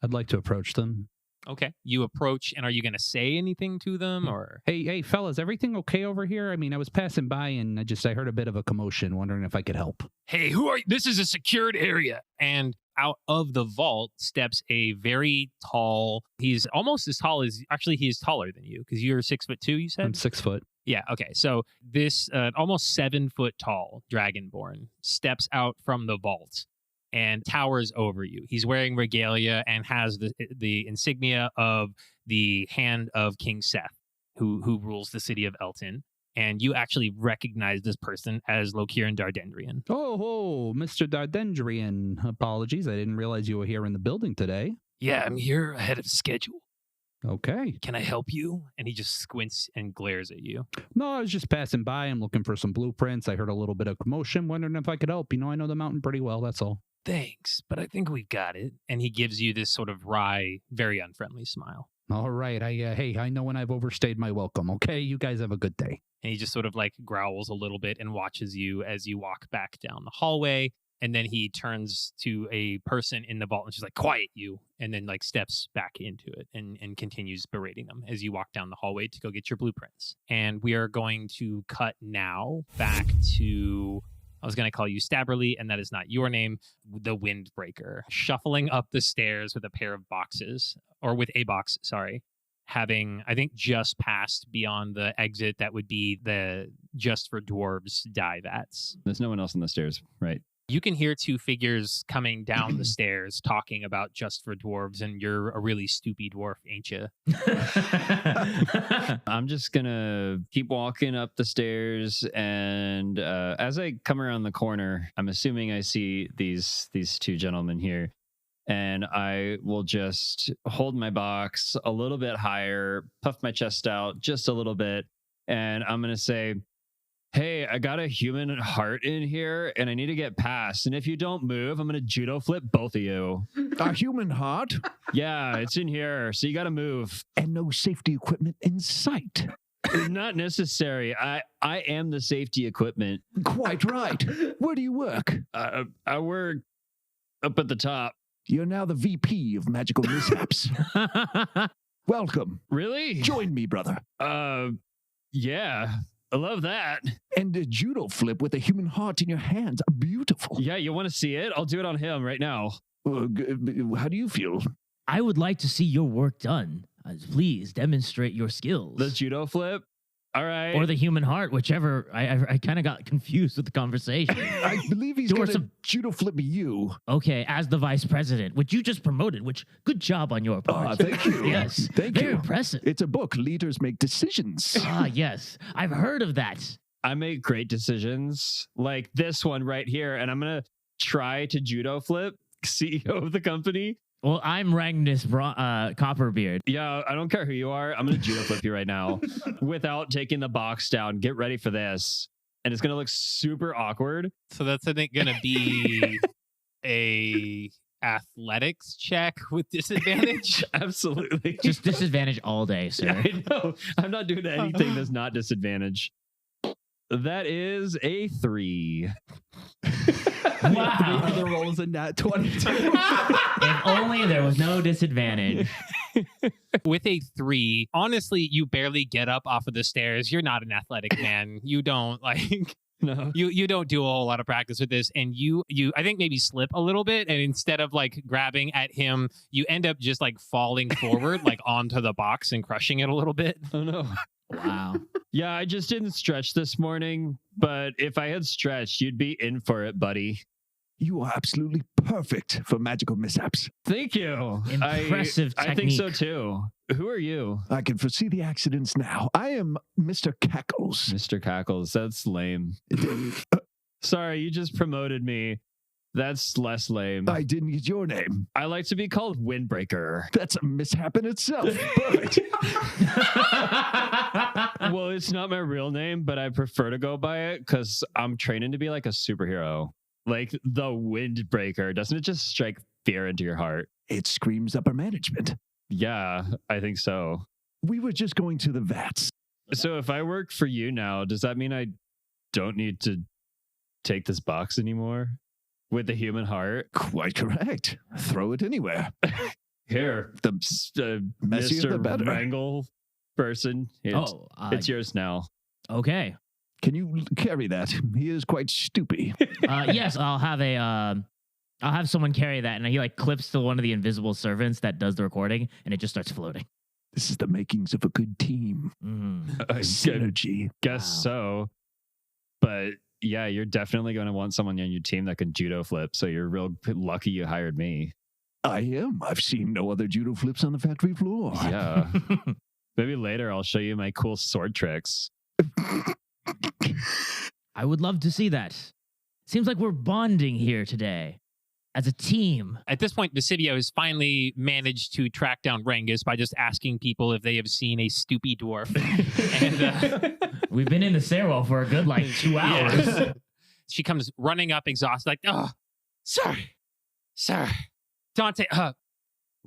I'd like to approach them. Okay. You approach, and are you going to say anything to them, or? Hey, fellas, everything okay over here? I mean, I was passing by and I heard a bit of a commotion, wondering if I could help. Hey, who are you? This is a secured area. And out of the vault steps a very tall, he's almost as tall as, actually he is taller than you, because you're 6'2", you said? I'm 6 foot. Yeah, okay. So this almost 7 foot tall dragonborn steps out from the vault and towers over you. He's wearing regalia and has the insignia of the hand of King Seth, who rules the city of Elton. And you actually recognize this person as Lokiran Dardendrian. Oh, Mr. Dardendrian. Apologies, I didn't realize you were here in the building today. Yeah, I'm here ahead of schedule. Okay. Can I help you? And he just squints and glares at you. No, I was just passing by. I'm looking for some blueprints. I heard a little bit of commotion, wondering if I could help. I know the mountain pretty well, that's all. Thanks, but I think we've got it. And he gives you this sort of wry, very unfriendly smile. All right. I know when I've overstayed my welcome. Okay, you guys have a good day. And he just sort of like growls a little bit and watches you as you walk back down the hallway. And then he turns to a person in the vault and she's like, quiet you. And then like steps back into it and continues berating them as you walk down the hallway to go get your blueprints. And we are going to cut now back to, I was going to call you Stabberly, and that is not your name, the Windbreaker, shuffling up the stairs with a pair of boxes, or with a box, sorry, having, I think, just passed beyond the exit that would be the Just for Dwarves dye vats. There's no one else on the stairs, right? You can hear two figures coming down the stairs talking about Just for Dwarves, and you're a really stoopy dwarf, ain't you? I'm just gonna keep walking up the stairs, and as I come around the corner, I'm assuming I see these two gentlemen here, and I will just hold my box a little bit higher, puff my chest out just a little bit, and I'm gonna say, hey, I got a human heart in here and I need to get past. And if you don't move, I'm going to judo flip both of you. A human heart? Yeah, it's in here. So you got to move. And no safety equipment in sight. Not necessary. I am the safety equipment. Quite right. Where do you work? I work up at the top. You're now the VP of Magical Mishaps. Welcome. Really? Join me, brother. Yeah. I love that. And a judo flip with a human heart in your hands. Beautiful. Yeah, you want to see it? I'll do it on him right now. How do you feel? I would like to see your work done. Please demonstrate your skills. The judo flip? All right. Or the human heart, whichever. I kind of got confused with the conversation. I believe he's going to judo flip you. Okay, as the vice president, which you just promoted, which good job on your part. Thank you. Yes. Thank you. Very impressive. It's a book. Leaders make decisions. Yes. I've heard of that. I make great decisions like this one right here. And I'm going to try to judo flip CEO of the company. Well, I'm Ragnus Copperbeard. Yeah, I don't care who you are. I'm going to judo flip you right now without taking the box down. Get ready for this. And it's going to look super awkward. So that's, I think, going to be a athletics check with disadvantage. Absolutely. Just disadvantage all day, sir. I know. I'm not doing anything that's not disadvantage. That is a 3. Wow. The roll is a nat 22. If only there was no disadvantage. With a 3, honestly, you barely get up off of the stairs. You're not an athletic man. You don't No. you don't do a whole lot of practice with this, and you I think maybe slip a little bit, and instead of like grabbing at him, you end up just like falling forward like onto the box and crushing it a little bit. Oh no. Wow. Yeah, I just didn't stretch this morning, but if I had stretched, you'd be in for it, buddy. You are absolutely perfect for magical mishaps. Thank you. Impressive I think so technique. too. Who are you? I can foresee the accidents now. I am Mr. Cackles. Mr. Cackles. That's lame. Sorry, you just promoted me. That's less lame. I didn't get your name. I like to be called Windbreaker. That's a mishap in itself. Perfect. Well, it's not my real name, but I prefer to go by it because I'm training to be like a superhero. Like the Windbreaker. Doesn't it just strike fear into your heart? It screams upper management. Yeah, I think so. We were just going to the vats. So if I work for you now, does that mean I don't need to take this box anymore? With the human heart? Quite correct. Throw it anywhere. Here, The messier Mr. the better. Wrangle person. It's yours now. Okay. Can you carry that? He is quite stoopy. Yes, I'll have someone carry that, and he like clips to one of the invisible servants that does the recording, and it just starts floating. This is the makings of a good team. Synergy. Guess Wow. so. But yeah, you're definitely going to want someone on your team that can judo flip. So you're real lucky you hired me. I am. I've seen no other judo flips on the factory floor. Yeah. Maybe later I'll show you my cool sword tricks. I would love to see that. Seems like we're bonding here today as a team. At this point, Basidio has finally managed to track down Rengus by just asking people if they have seen a stoopy dwarf. And We've been in the stairwell for a good like 2 hours. yeah. She comes running up exhausted, like, oh, sir, Dante,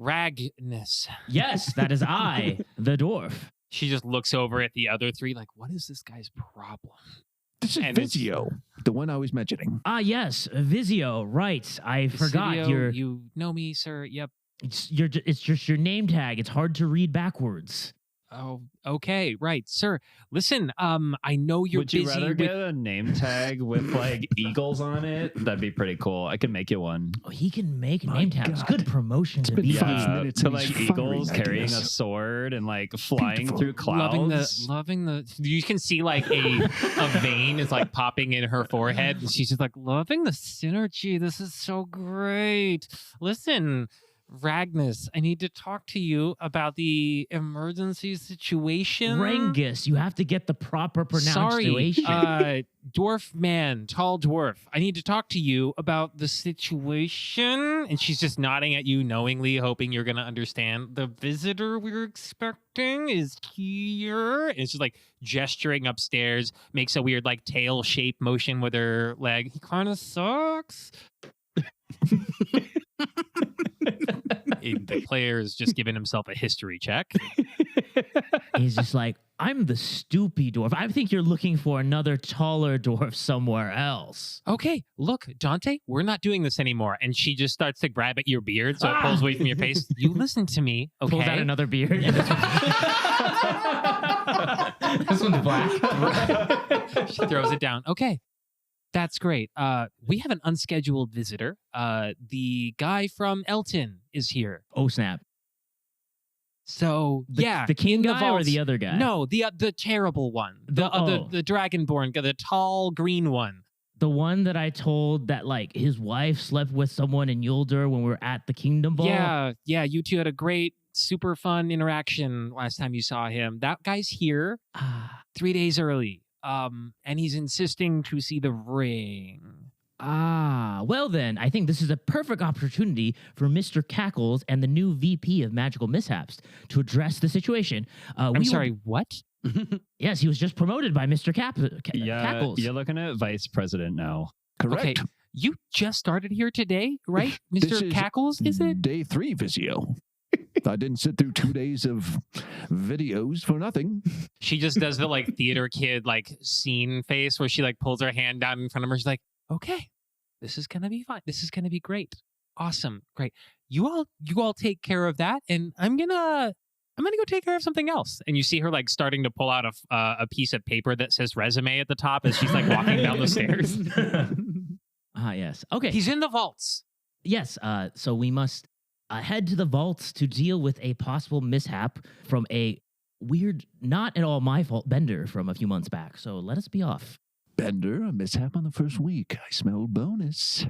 Ragnus. Yes, that is I, the dwarf. She just looks over at the other 3, like, what is this guy's problem? This is And it's- Vizio, the one I was mentioning. Ah, yes, Vizio. Right, I forgot Basidio, you know me, sir. Yep. It's just your name tag. It's hard to read backwards. Oh, okay, right, sir. Listen, I know you're Would you busy rather with... get a name tag with like eagles on it? That'd be pretty cool. I can make you one. Oh, he can make My name tags. God. Good promotion to been be. fun. 5 minutes to and like he's eagles firing carrying a ideas. sword and like flying Beautiful. through clouds. loving the you can see like a vein is like popping in her forehead, and she's just like loving the synergy. This is so great. Listen, Ragnus, I need to talk to you about the emergency situation. Rengus, you have to get the proper Sorry, pronunciation. dwarf man, tall dwarf. I need to talk to you about the situation. And she's just nodding at you knowingly, hoping you're going to understand. The visitor we're expecting is here. And it's just like gesturing upstairs, makes a weird like tail shape motion with her leg. He kind of sucks. The player is just giving himself a history check. He's just like, I'm the stoopy dwarf. I think you're looking for another taller dwarf somewhere else. Okay, look, Dante, we're not doing this anymore. And she just starts to grab at your beard, so it pulls away from your face. You listen to me, okay? Pulls out another beard. And this one's black. She throws it down. Okay, that's great. We have an unscheduled visitor. The guy from Elton is here. Oh, snap. So, The king in the guy or vaults- the other guy? No, the terrible one. The Dragonborn guy, the tall green one. The one that I told that like his wife slept with someone in Yuldur when we were at the Kingdom Ball. Yeah, you two had a great, super fun interaction last time you saw him. That guy's here Ah, 3 days early. And he's insisting to see the ring. well then, I think this is a perfect opportunity for Mr. Cackles and the new VP of Magical Mishaps to address the situation. I'm sorry, what? Yes, he was just promoted by Mr. Cackles. You're looking at vice president now. Correct. Okay, you just started here today, right? This Mr. is Cackles, is it? Day 3, Vizio. I didn't sit through 2 days of videos for nothing. She just does the like theater kid like scene face where she like pulls her hand down in front of her. She's like, okay, this is gonna be fine. This is gonna be great. Awesome. Great. You all take care of that, and I'm gonna go take care of something else. And you see her like starting to pull out a piece of paper that says resume at the top as she's like walking down the stairs. Yes. Okay. He's in the vaults. Yes. So we must head to the vaults to deal with a possible mishap from a weird, not at all my fault bender from a few months back. So let us be off. Bender, a mishap on the first week. I smell bonus.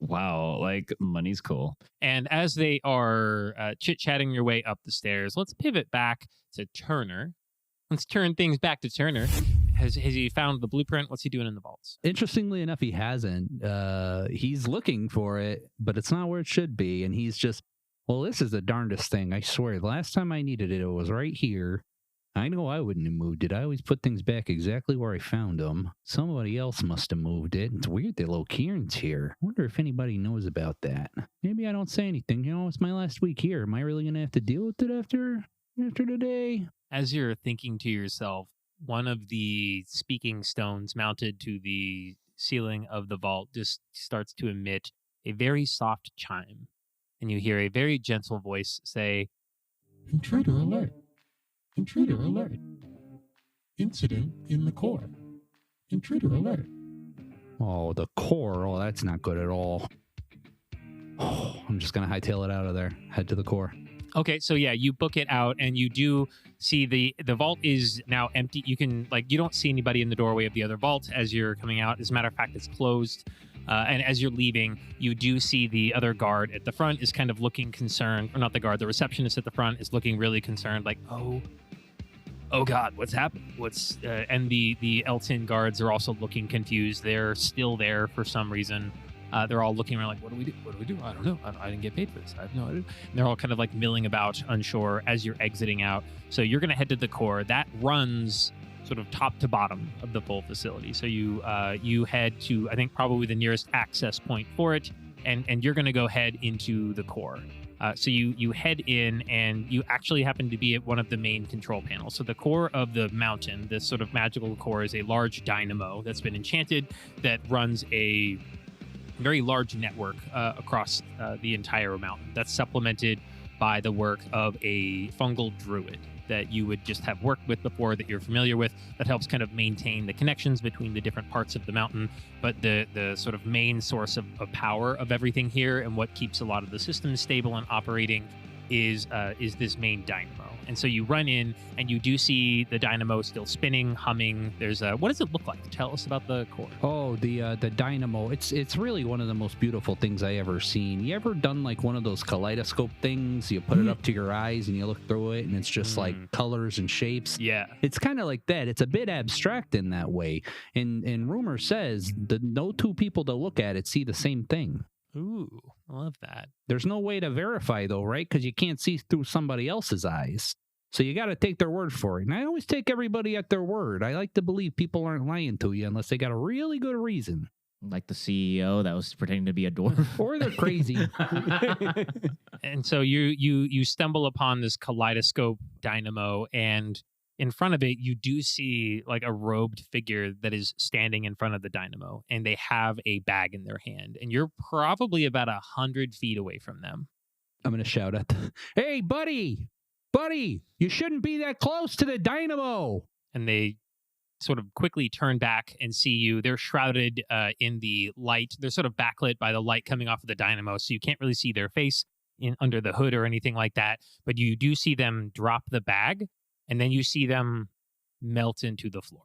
Wow, like money's cool. And as they are chit-chatting your way up the stairs, let's pivot back to Turner. Let's turn things back to Turner. Has he found the blueprint? What's he doing in the vaults? Interestingly enough, he hasn't. He's looking for it, but it's not where it should be. And he's just, well, this is the darndest thing. I swear, the last time I needed it, it was right here. I know I wouldn't have moved it. I always put things back exactly where I found them. Somebody else must have moved it. It's weird that little Kieran's here. I wonder if anybody knows about that. Maybe I don't say anything. You know, it's my last week here. Am I really going to have to deal with it after today? As you're thinking to yourself, one of the speaking stones mounted to the ceiling of the vault just starts to emit a very soft chime. And you hear a very gentle voice say, Intruder alert. Intruder alert. Incident in the core. Intruder alert. Oh, the core. Oh, that's not good at all. Oh, I'm just going to hightail it out of there. Head to the core. okay, so yeah, you book it out and you do see the vault is now empty. You can you don't see anybody in the doorway of the other vault as you're coming out. As a matter of fact, it's closed. And as you're leaving, you do see the other guard at the front is kind of looking concerned, or not the guard, the receptionist at the front is looking really concerned, like, oh God, what's happened? And the Elton guards are also looking confused. They're still there for some reason. They're all looking around like, what do we do? What do we do? I don't know. I didn't get paid for this. I have no idea. And they're all kind of like milling about, unsure as you're exiting out. So you're going to head to the core. That runs sort of top to bottom of the full facility. So you head to, I think, probably the nearest access point for it, and you're going to go head into the core. So you head in, and you actually happen to be at one of the main control panels. So the core of the mountain, this sort of magical core, is a large dynamo that's been enchanted that runs a very large network across the entire mountain. That's supplemented by the work of a fungal druid that you would just have worked with before, that you're familiar with, that helps kind of maintain the connections between the different parts of the mountain. But the sort of main source of power of everything here, and what keeps a lot of the systems stable and operating, is this main dynamo. And so you run in, and you do see the dynamo still spinning, humming. There's what does it look like? Tell us about the core. Oh, the dynamo. It's really one of the most beautiful things I ever seen. You ever done like one of those kaleidoscope things? You put it up to your eyes and you look through it, and it's just like colors and shapes. Yeah, it's kind of like that. It's a bit abstract in that way. And rumor says that no two people that look at it see the same thing. Ooh, I love that. There's no way to verify, though, right? Because you can't see through somebody else's eyes. So you got to take their word for it. And I always take everybody at their word. I like to believe people aren't lying to you unless they got a really good reason. Like the CEO that was pretending to be a dwarf. Or they're crazy. And so you stumble upon this kaleidoscope dynamo, and in front of it, you do see like a robed figure that is standing in front of the dynamo, and they have a bag in their hand, and you're probably about 100 feet away from them. I'm going to shout at them, hey, buddy, you shouldn't be that close to the dynamo. And they sort of quickly turn back and see you. They're shrouded in the light. They're sort of backlit by the light coming off of the dynamo, so you can't really see their face under the hood or anything like that, but you do see them drop the bag. And then you see them melt into the floor.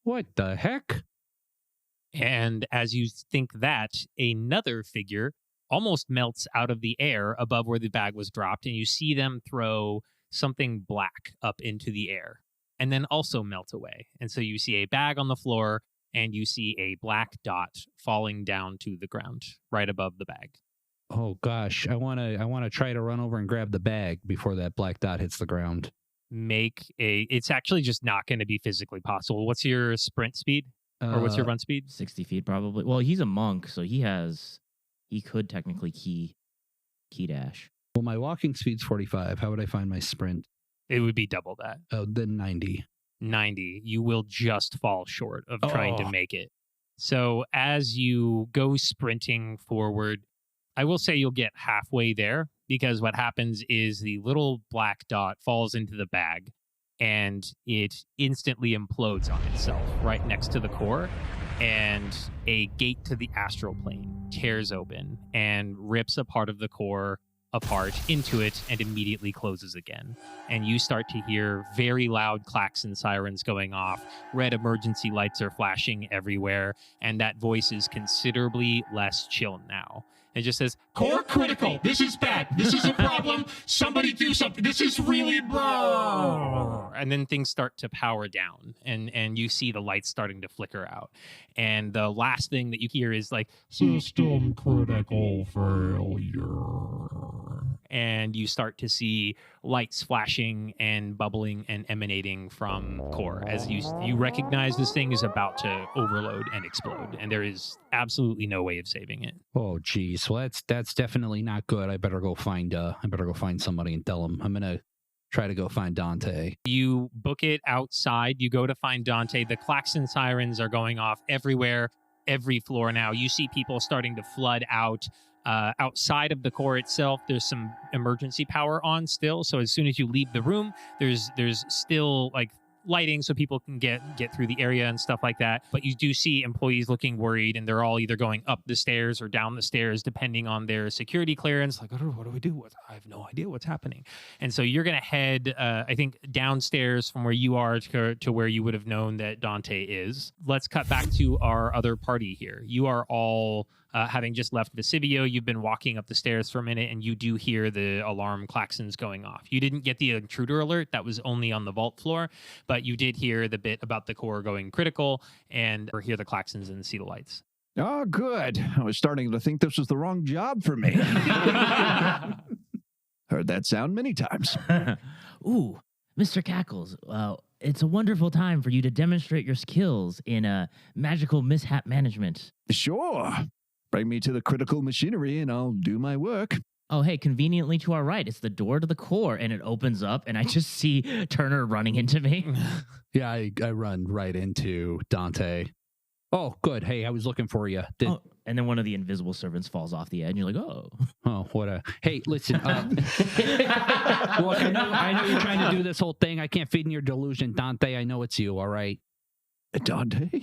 What the heck? And as you think that, another figure almost melts out of the air above where the bag was dropped. And you see them throw something black up into the air and then also melt away. And so you see a bag on the floor, and you see a black dot falling down to the ground right above the bag. Oh, gosh. I want to try to run over and grab the bag before that black dot hits the ground. It's actually just not going to be physically possible. What's your sprint speed? Or what's your run speed? 60 feet probably. Well, he's a monk, so he could technically key dash. Well, my walking speed's 45. How would I find my sprint? It would be double that. Oh, then 90. 90. You will just fall short of trying to Oh. make it. So as you go sprinting forward, I will say you'll get halfway there, because what happens is the little black dot falls into the bag and it instantly implodes on itself right next to the core, and a gate to the astral plane tears open and rips a part of the core apart into it and immediately closes again. And you start to hear very loud klaxon sirens going off, red emergency lights are flashing everywhere, and that voice is considerably less chill now. It just says, Core critical. This is bad. This is a problem. Somebody do something. This is really bad. and then things start to power down, and you see the lights starting to flicker out. And the last thing that you hear is like, System critical failure. and you start to see lights flashing and bubbling and emanating from core as you recognize this thing is about to overload and explode, and there is absolutely no way of saving it. Oh, geez. Well, that's definitely not good. I better go find somebody and tell them. I'm gonna try to go find Dante. You book it outside. You go to find Dante. The klaxon sirens are going off everywhere, every floor now. You see people starting to flood out. Outside of the core itself, there's some emergency power on still. So as soon as you leave the room, there's still like lighting so people can get through the area and stuff like that. But you do see employees looking worried, and they're all either going up the stairs or down the stairs depending on their security clearance. Like, what do we do? I have no idea what's happening. And so you're going to head, I think, downstairs from where you are to where you would have known that Dante is. Let's cut back to our other party here. You are all having just left Vesivio. You've been walking up the stairs for a minute, and you do hear the alarm klaxons going off. You didn't get the intruder alert. That was only on the vault floor, but you did hear the bit about the core going critical and or hear the klaxons and see the lights. Oh, good. I was starting to think this was the wrong job for me. Heard that sound many times. Ooh, Mr. Cackles, it's a wonderful time for you to demonstrate your skills in magical mishap management. Sure. Bring me to the critical machinery and I'll do my work. Oh, hey, conveniently to our right, it's the door to the core, and it opens up, and I just see Turner running into me. Yeah, I run right into Dante. Oh, good. Hey, I was looking for you. And then one of the invisible servants falls off the edge, and you're like, oh. Oh, what a... Hey, listen. Look, I know you're trying to do this whole thing. I can't feed in your delusion, Dante. I know it's you, all right? Dante?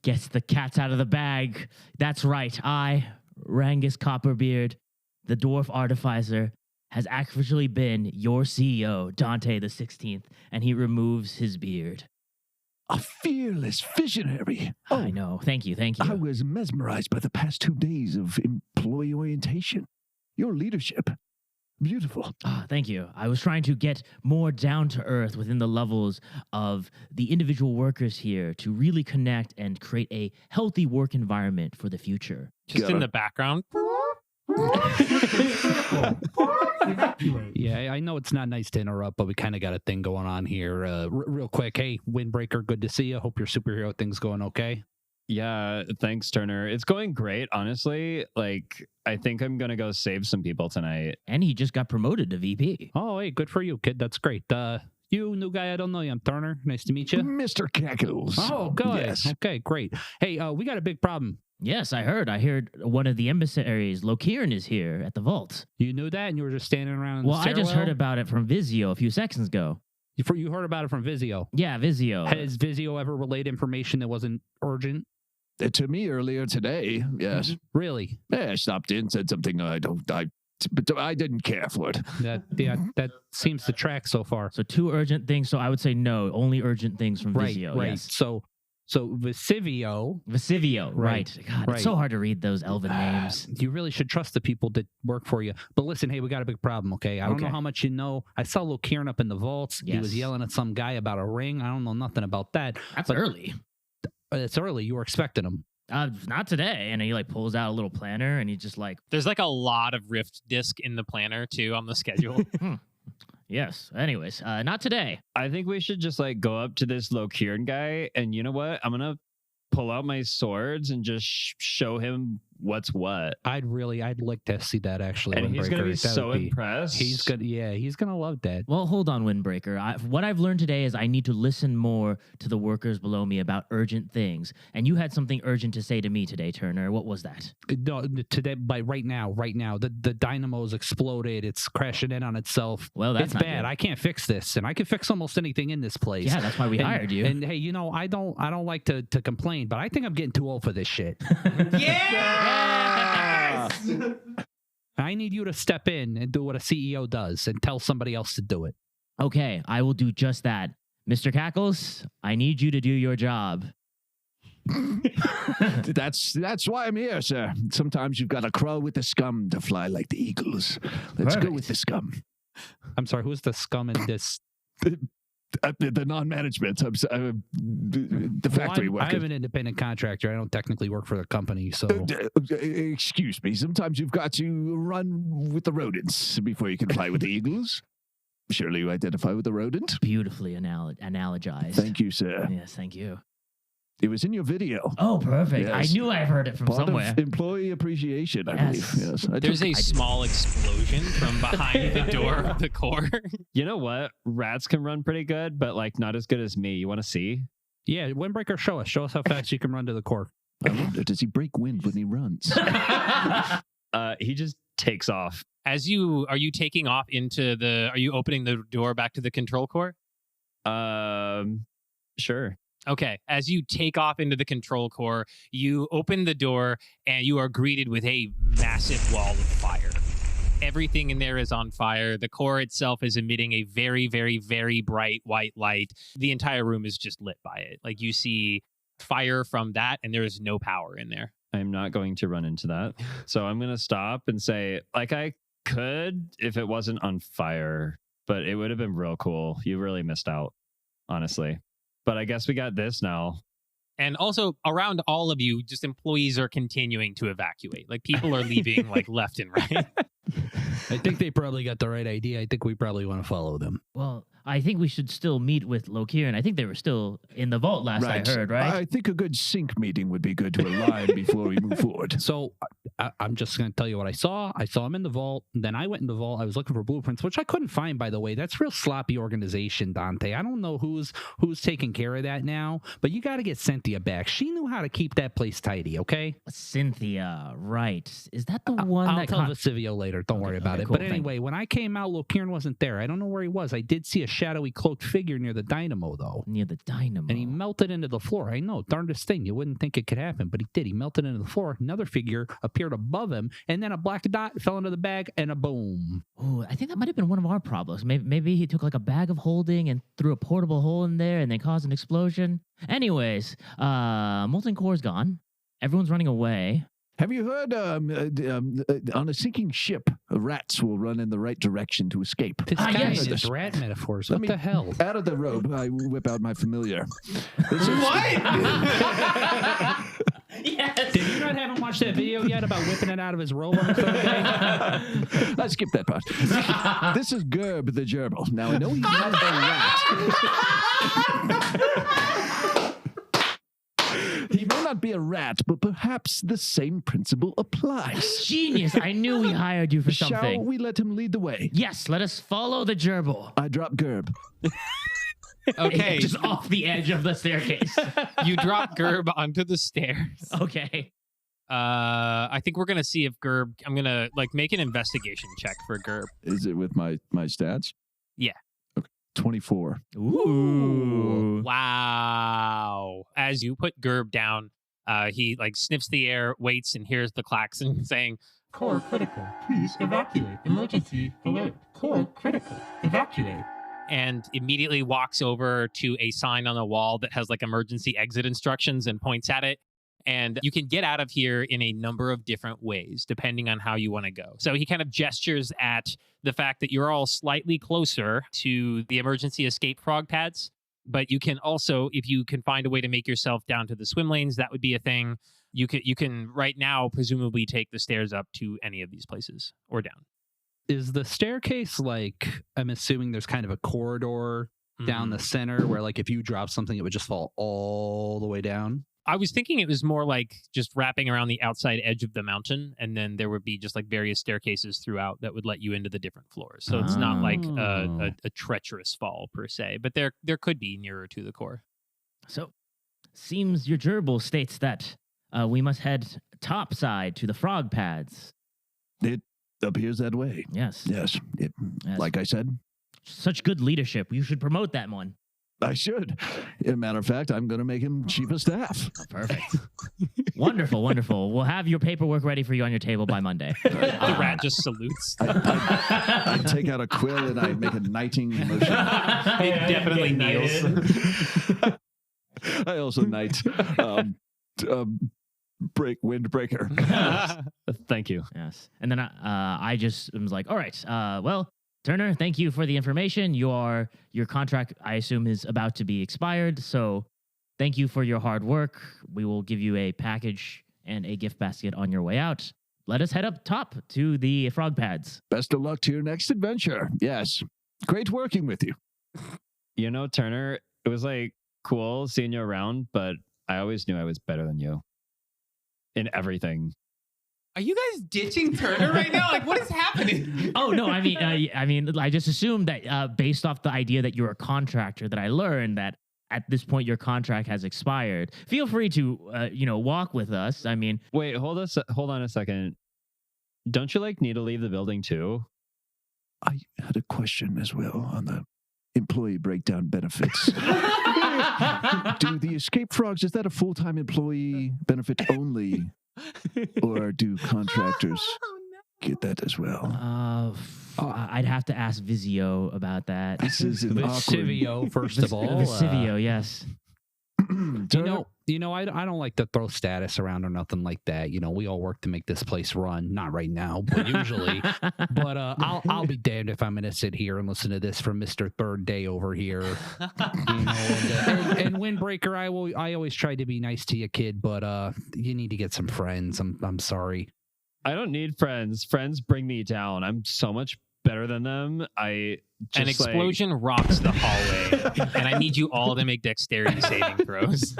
Gets the cats out of the bag. That's right. I, Rangus Copperbeard, the dwarf artificer, has actually been your CEO, Dante the 16th, and he removes his beard. A fearless visionary. I know. Thank you. I was mesmerized by the past 2 days of employee orientation. Your leadership. Beautiful. Thank you. I was trying to get more down to earth within the levels of the individual workers here to really connect and create a healthy work environment for the future. Just in the background. Yeah, I know it's not nice to interrupt, but we kind of got a thing going on here. Real quick, hey, Windbreaker, good to see you. Hope your superhero thing's going okay. Yeah, thanks, Turner. It's going great, honestly. Like, I think I'm going to go save some people tonight. And he just got promoted to VP. Oh, hey, good for you, kid. That's great. You new guy, I don't know you. I'm Turner. Nice to meet you. Mr. Cackles. Oh, good. Yes. Okay, great. Hey, we got a big problem. Yes, I heard. I heard one of the emissaries, Lokiran, is here at the vault. You knew that, and you were just standing around in the Well, I just heard about it from Vizio a few seconds ago. You heard about it from Vizio? Yeah, Vizio. Has Vizio ever relayed information that wasn't urgent? To me earlier today, yes. Really? Yeah, I stopped in, said something but I didn't care for it. That seems to track so far. So 2 urgent things. So I would say no, only urgent things from Vizio. Right. Yes. So Vesivio. Right. God, it's so hard to read those elven names. You really should trust the people that work for you. But listen, hey, we got a big problem, okay? I don't know how much you know. I saw Lokiran up in the vaults. Yes. He was yelling at some guy about a ring. I don't know nothing about that. That's early. It's early. You were expecting him. Not today. And he like pulls out a little planner and he just like... There's like a lot of Rift disc in the planner too on the schedule. Yes. Anyways, not today. I think we should just like go up to this Lokiran guy, and you know what? I'm going to pull out my swords and just show him what's what. I'd like to see that actually. And he's gonna be Windbreaker. That so would be- impressed. He's gonna love that. Well, hold on, Windbreaker. What I've learned today is I need to listen more to the workers below me about urgent things. And you had something urgent to say to me today, Turner. What was that? No, today, by right now, the dynamo's exploded. It's crashing in on itself. Well, that's it's not bad. good. I can't fix this, and I can fix almost anything in this place. Yeah, that's why we hired you. And hey, I don't like to complain, but I think I'm getting too old for this shit. Yes! I need you to step in and do what a CEO does and tell somebody else to do it. Okay, I will do just that. Mr. Cackles, I need you to do your job. That's why I'm here, sir. Sometimes you've got to crawl with the scum to fly like the eagles. Let's go Perfect. with the scum. I'm sorry, who's the scum in this? The non-management, the factory Well, I'm worker. an independent contractor. I don't technically work for the company, so Excuse me. Sometimes you've got to run with the rodents before you can fly with the eagles. Surely you identify with the rodent. Beautifully analogized. Thank you, sir. Yes, thank you. It was in your video. Oh, perfect. Yes. I knew I've heard it from Part somewhere. of employee appreciation, I Yes. believe. Yes, There's a small explosion from behind the door of the core. You know what? Rats can run pretty good, but like not as good as me. You want to see? yeah, Windbreaker, show us how fast you can run to the core. I wonder, does he break wind when he runs? He just takes off. Are you taking off are you opening the door back to the control core? Sure. Okay, as you take off into the control core, you open the door and you are greeted with a massive wall of fire. Everything in there is on fire. The core itself is emitting a very, very, very bright white light. The entire room is just lit by it. Like you see fire from that, and there is no power in there. I'm not going to run into that. So I'm going to stop and say, like, I could if it wasn't on fire, but it would have been real cool. You really missed out, honestly. But I guess we got this now. And also around all of you, just employees are continuing to evacuate. Like people are leaving like left and right. I think they probably got the right idea. I think we probably want to follow them. Well, I think we should still meet with Lokir, and I think they were still in the vault last I heard, right? I think a good sync meeting would be good to align before we move forward. So I'm just going to tell you what I saw. I saw him in the vault. Then I went in the vault. I was looking for blueprints, which I couldn't find, by the way. That's real sloppy organization, Dante. I don't know who's taking care of that now, but you got to get Cynthia back. She knew how to keep that place tidy, okay? Cynthia, right. Is that the one I'll that... tell Vesivio later. Don't worry about okay, it. cool, But anyway, when I came out, Lokirn wasn't there. I don't know where he was. I did see a shadowy cloaked figure near the dynamo, though. Near the dynamo. And he melted into the floor. I know, darndest thing. You wouldn't think it could happen, but he did. He melted into the floor. Another figure appeared above him, and then a black dot fell into the bag, and a boom. Ooh, I think that might have been one of our problems. Maybe he took like a bag of holding and threw a portable hole in there and then caused an explosion. Anyways, molten core's gone. Everyone's running away. Have you heard on a sinking ship, rats will run in the right direction to escape? This guy yes. is rat metaphors. Let What me- the hell? Out of the robe, I whip out my familiar. This is- Yes. Did you not haven't watched that video yet about whipping it out of his robe on the third day? I skipped that part. This is Gerb the gerbil. Now, I know he's not a rat. He may not be a rat, but perhaps the same principle applies. Genius. I knew we hired you for Shall something. we let him lead the way? Yes, let us follow the gerbil. I drop Gerb. Okay, Just off the edge of the staircase. you drop Gerb onto the stairs. Okay. I think we're gonna see if Gerb. I'm gonna make an investigation check for Gerb. Is it with my stats? Yeah. Okay. 24. Ooh. Wow. As you put Gerb down, he sniffs the air, waits, and hears the klaxon saying, Core critical. Please evacuate. Emergency alert. Core critical. Evacuate. and immediately walks over to a sign on the wall that has emergency exit instructions and points at it. And you can get out of here in a number of different ways, depending on how you want to go. So he kind of gestures at the fact that you're all slightly closer to the emergency escape frog pads. But you can also, if you can find a way to make yourself down to the swim lanes, that would be a thing. You can right now presumably take the stairs up to any of these places or down. Is the staircase I'm assuming there's kind of a corridor down the center where if you drop something, it would just fall all the way down? I was thinking it was more like just wrapping around the outside edge of the mountain, and then there would be just like various staircases throughout that would let you into the different floors. So it's not like a treacherous fall per se, but there could be nearer to the core. So, seems your gerbil states that we must head topside to the frog pads. It appears that way. Yes. Yes. Yes. Like I said, Such good leadership. You should promote that one. I should. As a matter of fact, I'm going to make him chief of staff. Oh, perfect. Wonderful, wonderful. We'll have your paperwork ready for you on your table by Monday. The rat just salutes. I take out a quill and I make a knighting motion. It definitely kneels. I also knight Windbreaker. Thank you. Yes. And then I just was like, all right, well, Turner, thank you for the information. Your contract, I assume, is about to be expired. So thank you for your hard work. We will give you a package and a gift basket on your way out. Let us head up top to the frog pads. Best of luck to your next adventure. Yes. Great working with you. You know, Turner, it was like cool seeing you around, but I always knew I was better than you in everything. Are you guys ditching Turner right now? Like, what is happening? Oh no, I mean, I just assumed that based off the idea that you're a contractor, that I learned that at this point your contract has expired. Feel free to walk with us. I mean, Wait, hold on a second. Don't you like need to leave the building too? I had a question as well on the employee breakdown benefits. Do the escape frogs, is that a full-time employee benefit only? Or do contractors get that as well? I'd have to ask Vizio about that. This is an awkward... Visivio, first of all. Visivio, yes. You know, I don't like to throw status around or nothing like that. You know, we all work to make this place run. Not right now, but usually. But I'll be damned if I'm going to sit here and listen to this from Mr. Third Day over here. You know, and Windbreaker, I always try to be nice to you, kid, but you need to get some friends. I'm sorry. I don't need friends. Friends bring me down. I'm so much better than them. An explosion rocks the hallway, and I need you all to make dexterity saving throws.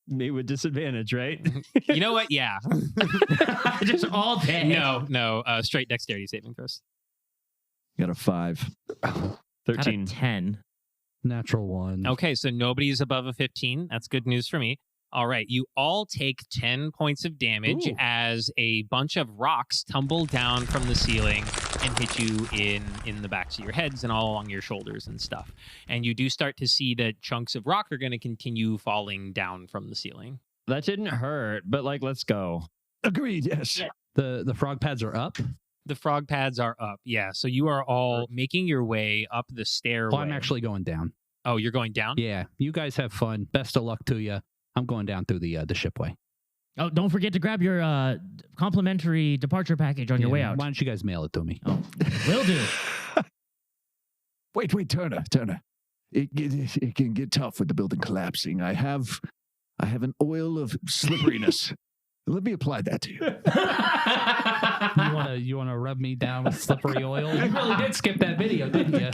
Me with disadvantage, right? You know what? Yeah. Just all day. No. Straight dexterity saving throws. Got a 5. 13. Out of 10. Natural 1. Okay, so nobody's above a 15. That's good news for me. All right, you all take 10 points of damage as a bunch of rocks tumble down from the ceiling and hit you in the backs of your heads and all along your shoulders and stuff. And you do start to see that chunks of rock are going to continue falling down from the ceiling. That didn't hurt, but like, let's go. Agreed, yes. Yeah. The frog pads are up? The frog pads are up, yeah. So you are all making your way up the stairway. Oh, I'm actually going down. Oh, you're going down? Yeah, you guys have fun. Best of luck to you. I'm going down through the shipway. Oh, don't forget to grab your complimentary departure package on your way out. Why don't you guys mail it to me? Oh, will do. Wait, Turner. It can get tough with the building collapsing. I have an oil of slipperiness. Let me apply that to you. You wanna rub me down with slippery oil? You really did skip that video, didn't you?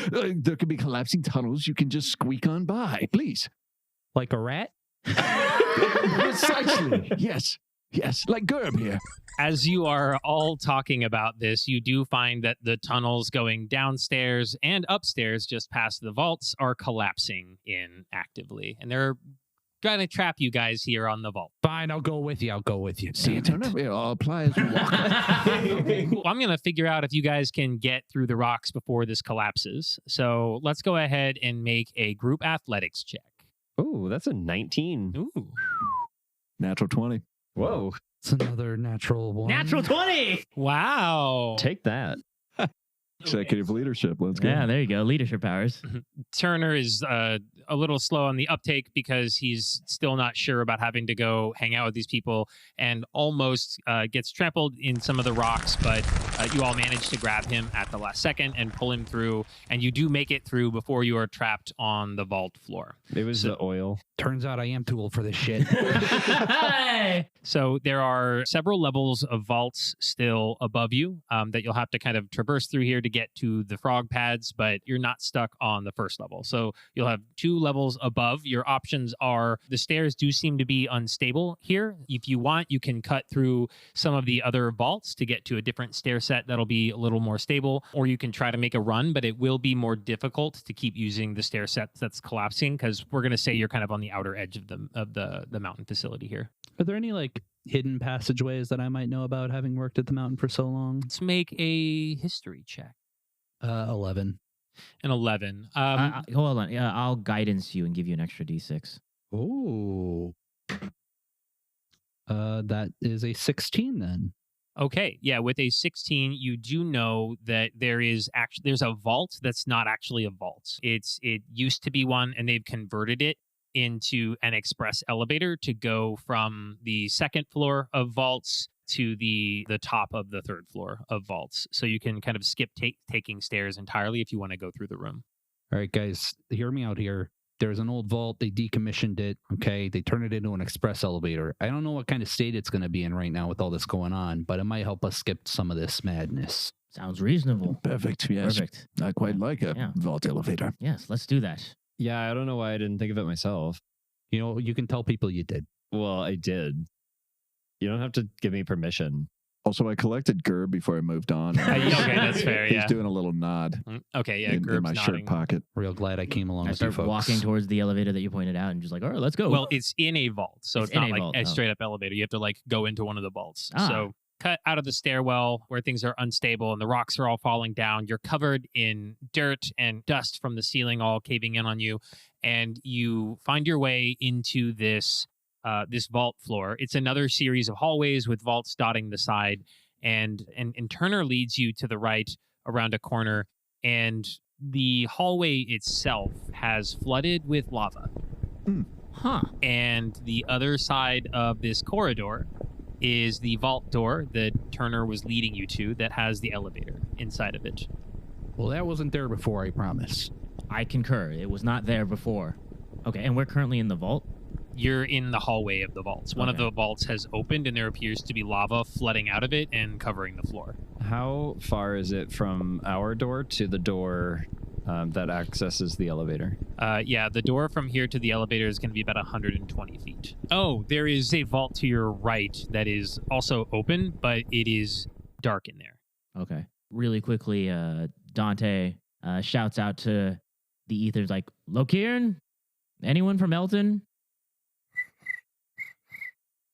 There could be collapsing tunnels. You can just squeak on by, please. Like a rat? Precisely. Yes, like Gerb here. As you are all talking about this, you do find that the tunnels going downstairs and upstairs just past the vaults are collapsing in actively. And they're trying to trap you guys here on the vault. Fine, I'll go with you. See you, Turner. Yeah, I'll apply as we walk. Well, I'm going to figure out if you guys can get through the rocks before this collapses. So let's go ahead and make a group athletics check. Ooh, that's a 19. Ooh. Natural 20. Whoa. It's another natural 1. Natural 20! Wow. Take that. Executive leadership. Let's go. Yeah, there you go. Leadership powers. Turner is a little slow on the uptake because he's still not sure about having to go hang out with these people, and almost gets trampled in some of the rocks, but you all manage to grab him at the last second and pull him through, and you do make it through before you are trapped on the vault floor. It was the oil. Turns out I am too old for this shit. So there are several levels of vaults still above you that you'll have to kind of traverse through here to get to the frog pads, but you're not stuck on the first level. So you'll have 2 levels above. Your options are, the stairs do seem to be unstable here. If you want, you can cut through some of the other vaults to get to a different stair set that'll be a little more stable, or you can try to make a run, but it will be more difficult to keep using the stair set that's collapsing, because we're going to say you're kind of on the outer edge of the mountain facility here. Are there any like hidden passageways that I might know about, having worked at the mountain for so long? Let's make a history check. 11. An 11. Hold on. Yeah, I'll guidance you and give you an extra D6. Oh. That is a 16 then. Okay, yeah, with a 16, you do know that there's a vault that's not actually a vault. It used to be one, and they've converted it into an express elevator to go from the second floor of vaults to the top of the third floor of vaults. So you can kind of skip taking stairs entirely if you want to go through the room. All right, guys, hear me out here. There's an old vault. They decommissioned it. Okay. They turned it into an express elevator. I don't know what kind of state it's going to be in right now with all this going on, but it might help us skip some of this madness. Sounds reasonable. Perfect. Yes. Perfect. Not quite like a vault elevator. Yes, let's do that. Yeah, I don't know why I didn't think of it myself. You know, you can tell people you did. Well, I did. You don't have to give me permission. Also, I collected Gerb before I moved on. Okay, that's fair, yeah. He's doing a little nod Okay, yeah, in Gerb's my nodding. shirt pocket. Real glad I came along I with you start folks. walking towards the elevator that you pointed out and just like, all right, let's go. Well, it's in a vault, so it's in not a like vault, a oh. straight up elevator. You have to like go into one of the vaults. Ah. So cut out of the stairwell where things are unstable and the rocks are all falling down. You're covered in dirt and dust from the ceiling all caving in on you, and you find your way into this vault floor. It's another series of hallways with vaults dotting the side, and Turner leads you to the right around a corner, and the hallway itself has flooded with lava. Huh. And the other side of this corridor is the vault door that Turner was leading you to that has the elevator inside of it. Well, that wasn't there before, I promise. I concur. It was not there before. Okay, and we're currently in the vault? You're in the hallway of the vaults. One of Okay. the vaults has opened, and there appears to be lava flooding out of it and covering the floor. How far is it from our door to the door that accesses the elevator? Yeah, the door from here to the elevator is going to be about 120 feet. Oh, there is a vault to your right that is also open, but it is dark in there. Okay. Really quickly, Dante shouts out to the ethers like, Lokiern? Anyone from Elton?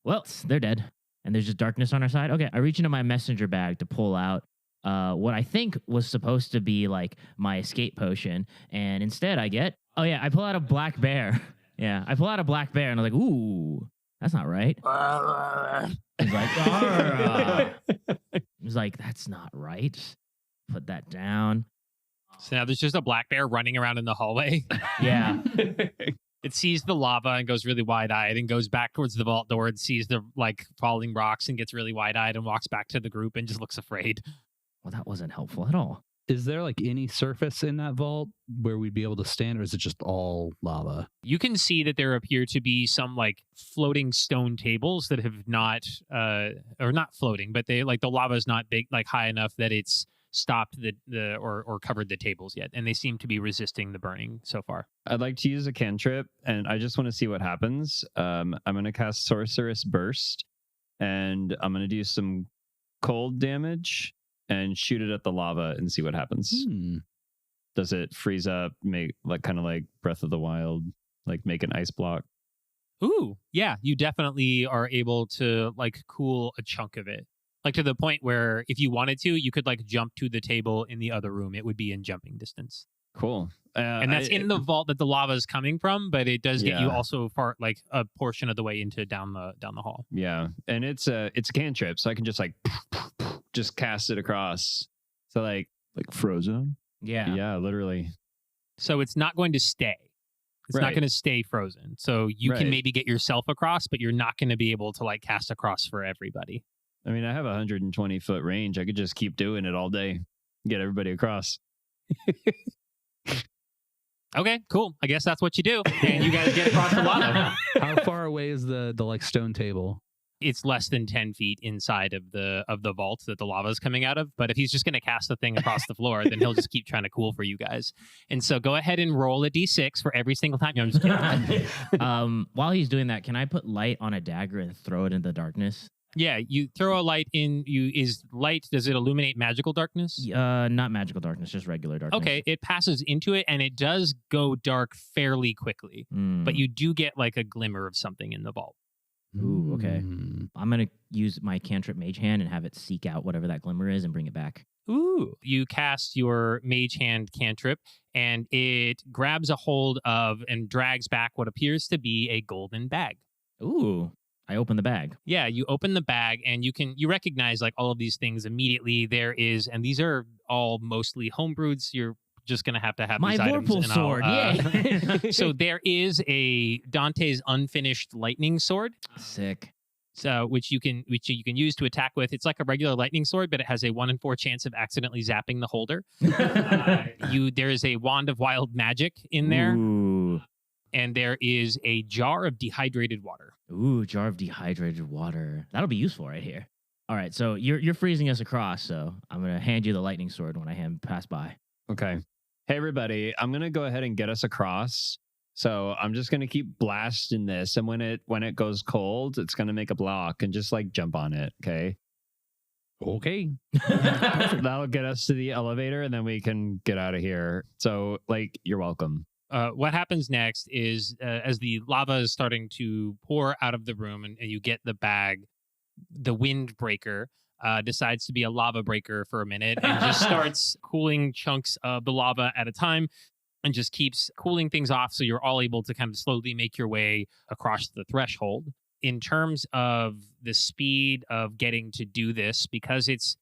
Well, they're dead. And there's just darkness on our side. Okay, I reach into my messenger bag to pull out what I think was supposed to be like my escape potion. And instead I get, I pull out a black bear. Yeah, I pull out a black bear and I'm like, ooh, that's not right. He's like, "Arrgh." He's like, that's not right. Put that down. So now there's just a black bear running around in the hallway. Yeah. It sees the lava and goes really wide-eyed and goes back towards the vault door and sees the like falling rocks and gets really wide-eyed and walks back to the group and just looks afraid. Well, that wasn't helpful at all. Is there like any surface in that vault where we'd be able to stand, or is it just all lava? You can see that there appear to be some like floating stone tables that have not or not floating, but they like the lava is not big, like high enough that it's stopped or covered the tables yet, and they seem to be resisting the burning so far. I'd like to use a cantrip, and I just want to see what happens. I'm going to cast Sorceress Burst, and I'm going to do some cold damage and shoot it at the lava and see what happens. Does it freeze up, make like kind of like Breath of the Wild, like make an ice block? Ooh, yeah, you definitely are able to like cool a chunk of it. Like to the point where if you wanted to, you could like jump to the table in the other room. It would be in jumping distance. Cool. And that's in the vault that the lava is coming from, but it does get you Yeah. also far like a portion of the way into down the hall. Yeah, and it's a cantrip, so I can just like just cast it across. So like Like Frozone. Yeah. yeah, literally. So it's not going to stay. It's not Right. going to stay frozen. So you can Right. maybe get yourself across, but you're not going to be able to like cast across for everybody. I mean, I have a 120-foot range. I could just keep doing it all day, get everybody across. Okay, cool. I guess that's what you do. And you guys get across the lava. How far away is the like stone table? It's less than 10 feet inside of the vault that the lava is coming out of. But if he's just going to cast the thing across the floor, then he'll just keep trying to cool for you guys. And so go ahead and roll a d6 for every single time. No, I'm just kidding. While he's doing that, can I put light on a dagger and throw it in the darkness? Yeah, you throw a light in. Is light, does it illuminate magical darkness? Not magical darkness, just regular darkness. Okay, it passes into it and it does go dark fairly quickly. But you do get like a glimmer of something in the vault. Ooh, okay. Mm. I'm going to use my cantrip mage hand and have it seek out whatever that glimmer is and bring it back. Ooh. You cast your mage hand cantrip and it grabs a hold of and drags back what appears to be a golden bag. Ooh. I open the bag. Yeah, you open the bag and you recognize like all of these things immediately. There is, and these are all mostly homebrewed. So you're just going to have My these items. Vorpal and sword, yay! So there is a Dante's unfinished lightning sword. Sick. So which you can use to attack with. It's like a regular lightning sword, but it has a 1 in 4 chance of accidentally zapping the holder. There is a wand of wild magic in there, Ooh. and there is a jar of dehydrated water. Ooh, jar of dehydrated water. That'll be useful right here. All right, so you're freezing us across, so I'm going to hand you the lightning sword when I pass by. Okay. Hey, everybody, I'm going to go ahead and get us across. So I'm just going to keep blasting this. And when it goes cold, it's going to make a block and just like jump on it. Okay. Okay. That'll get us to the elevator and then we can get out of here. So like, you're welcome. What happens next is as the lava is starting to pour out of the room and you get the bag, the Windbreaker decides to be a lava breaker for a minute and just starts cooling chunks of the lava at a time and just keeps cooling things off so you're all able to kind of slowly make your way across the threshold. In terms of the speed of getting to do this, because it's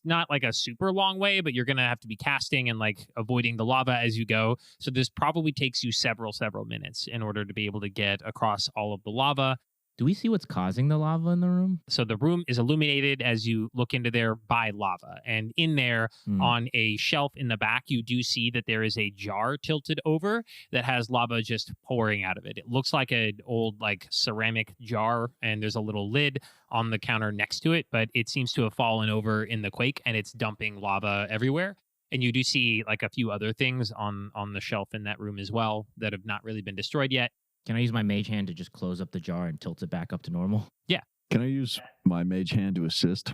not like a super long way, but you're going to have to be casting and like avoiding the lava as you go. So this probably takes you several minutes in order to be able to get across all of the lava. Do we see what's causing the lava in the room? So the room is illuminated as you look into there by lava. And in there on a shelf in the back, you do see that there is a jar tilted over that has lava just pouring out of it. It looks like an old like ceramic jar and there's a little lid on the counter next to it, but it seems to have fallen over in the quake and it's dumping lava everywhere. And you do see like a few other things on the shelf in that room as well that have not really been destroyed yet. Can I use my mage hand to just close up the jar and tilt it back up to normal? Can I use my mage hand to assist?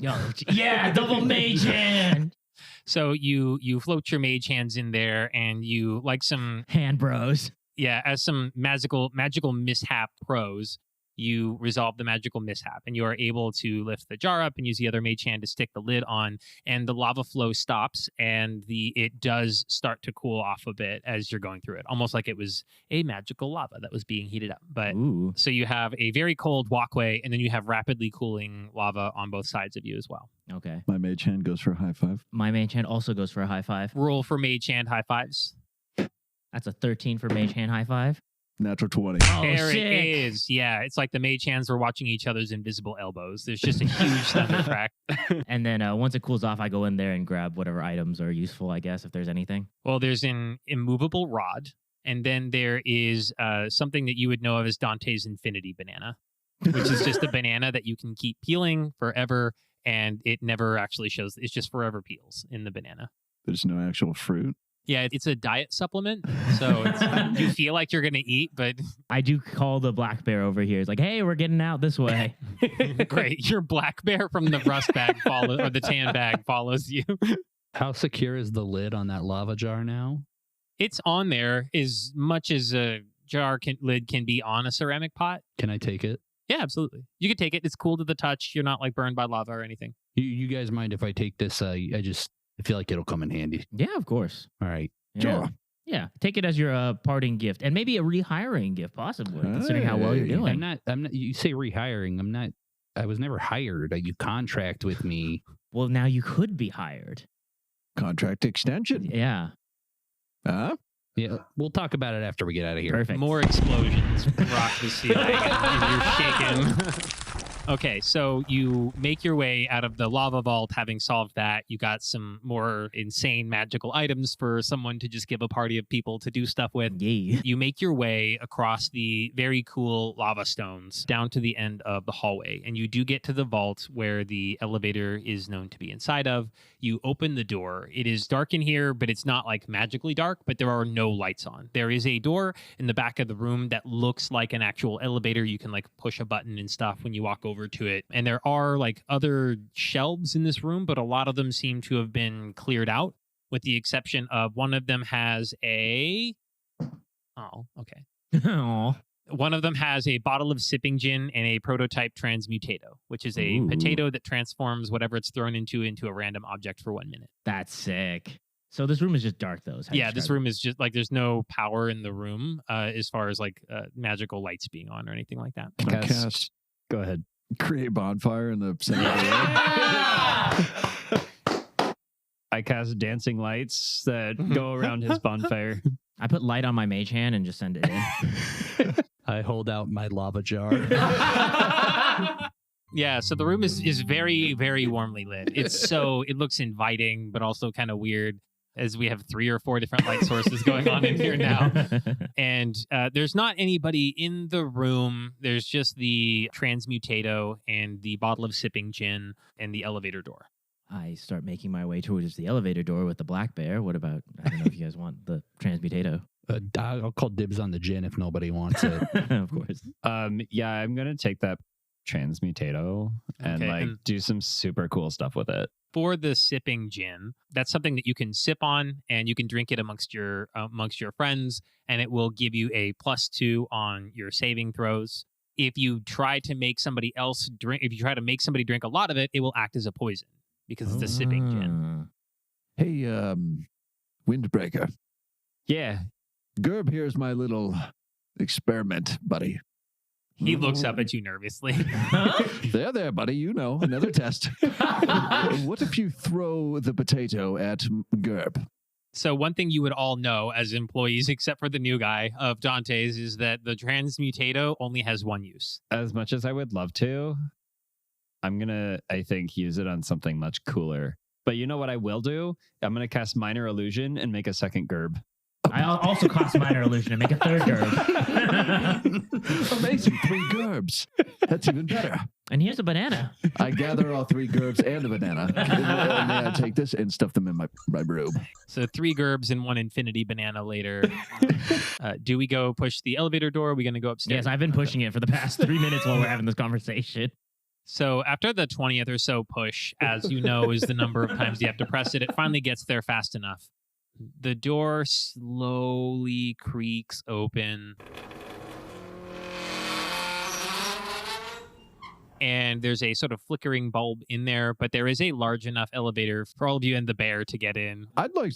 Yeah, double mage hand. So you float your mage hands in there and you like some Hand bros. as some magical mishap pros, you resolve the magical mishap and you are able to lift the jar up and use the other mage hand to stick the lid on and the lava flow stops and it does start to cool off a bit as you're going through it, almost like it was a magical lava that was being heated up. But Ooh. so you have a very cold walkway and then you have rapidly cooling lava on both sides of you as well. Okay. My mage hand goes for a high five. My mage hand also goes for a high five. Roll for mage hand high fives. That's a 13 for mage hand high five. Natural 20. Oh, There sick. it is. Yeah, it's like the mage hands are watching each other's invisible elbows. There's just a huge thunder crack. And then once it cools off, I go in there and grab whatever items are useful, I guess, if there's anything. Well, there's an immovable rod, and then there is something that you would know of as Dante's Infinity Banana, which is just a banana that you can keep peeling forever, and it never actually shows. It's just forever peels in the banana. There's no actual fruit. Yeah, it's a diet supplement, so you feel like you're going to eat, but... I do call the black bear over here. It's like, hey, we're getting out this way. Great. Your black bear from the rust bag or the tan bag follows you. How secure is the lid on that lava jar now? It's on there as much as a lid can be on a ceramic pot. Can I take it? Yeah, absolutely. You can take it. It's cool to the touch. You're not like burned by lava or anything. You guys mind if I take this? I feel like it'll come in handy. Yeah, of course. All right. Yeah. Sure. Yeah, take it as your parting gift, and maybe a rehiring gift, possibly, considering how well you're Hey. doing. I'm not. You say rehiring. I'm not. I was never hired. You contract with me. Well, now you could be hired. Contract extension. Yeah. Huh? Yeah, we'll talk about it after we get out of here. Perfect. More explosions rock the ceiling, and you're shaken. Okay, so you make your way out of the lava vault, having solved that. You got some more insane magical items for someone to just give a party of people to do stuff with. Yay. You make your way across the very cool lava stones down to the end of the hallway, and you do get to the vault where the elevator is known to be inside of. You open the door. It is dark in here, but it's not like magically dark, but there are no lights on. There is a door in the back of the room that looks like an actual elevator. You can like push a button and stuff when you walk over to it. And there are like other shelves in this room, but a lot of them seem to have been cleared out, with the exception of one of them has a... Oh, okay. Aw. One of them has a bottle of sipping gin and a prototype transmutato, which is a Ooh. potato that transforms whatever it's thrown into a random object for 1 minute. That's sick. So this room is just dark, though. Is how you Yeah, this describe room is just like there's no power in the room as far as like magical lights being on or anything like that. Can I cast Go ahead. create a bonfire in the center of the room? I cast dancing lights that go around his bonfire. it. I put light on my mage hand and just send it in. I hold out my lava jar. Yeah, so the room is very, very warmly lit. It looks inviting, but also kind of weird, as we have 3 or 4 different light sources going on in here now. And there's not anybody in the room. There's just the transmutato and the bottle of sipping gin and the elevator door. I start making my way towards the elevator door with the black bear. What about, I don't know if you guys want the transmutato. I'll call dibs on the gin if nobody wants it. Of course. Yeah, I'm gonna take that transmutato and Okay, like and- do some super cool stuff with it. For the sipping gin, that's something that you can sip on, and you can drink it amongst your friends, and it will give you a +2 on your saving throws. If you try to make somebody drink a lot of it, it will act as a poison because it's a sipping gin. Hey, Windbreaker. Yeah. Gerb, here's my little experiment, buddy. He looks up at you nervously. There, buddy. You know, another test. What if you throw the potato at Gerb? So one thing you would all know as employees, except for the new guy of Dante's, is that the transmutato only has one use. As much as I would love to, I'm gonna, I think, use it on something much cooler. But you know what I will do? I'm gonna cast Minor Illusion and make a second Gerb. I also cast minor illusion and make a third Gerb. Amazing. 3 Gerbs. That's even better. And here's a banana. I gather all 3 Gerbs and a banana. And I take this and stuff them in my robe. So 3 Gerbs and 1 infinity banana later. Do we go push the elevator door? Are we going to go upstairs? Yes, I've been pushing it for the past 3 minutes while we're having this conversation. So after the 20th or so push, as you know is the number of times you have to press it, it finally gets there fast enough. The door slowly creaks open. And there's a sort of flickering bulb in there, but there is a large enough elevator for all of you and the bear to get in. I'd like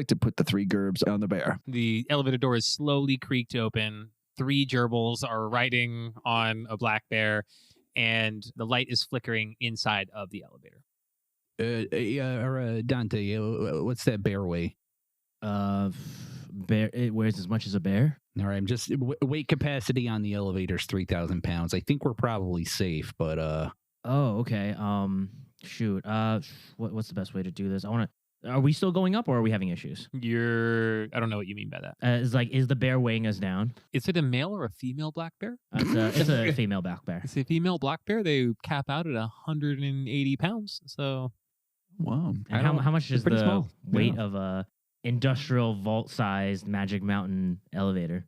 to put the 3 Gerbs on the bear. The elevator door is slowly creaked open. 3 gerbils are riding on a black bear, and the light is flickering inside of the elevator. Dante, what's that bear weigh? Bear. It weighs as much as a bear. All right, I'm just weight capacity on the elevator is 3,000 pounds. I think we're probably safe, but Oh, okay. Shoot. What's the best way to do this? Are we still going up, or are we having issues? I don't know what you mean by that. Is the bear weighing us down? Is it a male or a female black bear? It's a female black bear. It's a female black bear. They cap out at 180 pounds. So Wow. And how much is pretty the small. weight of a industrial vault-sized Magic Mountain elevator?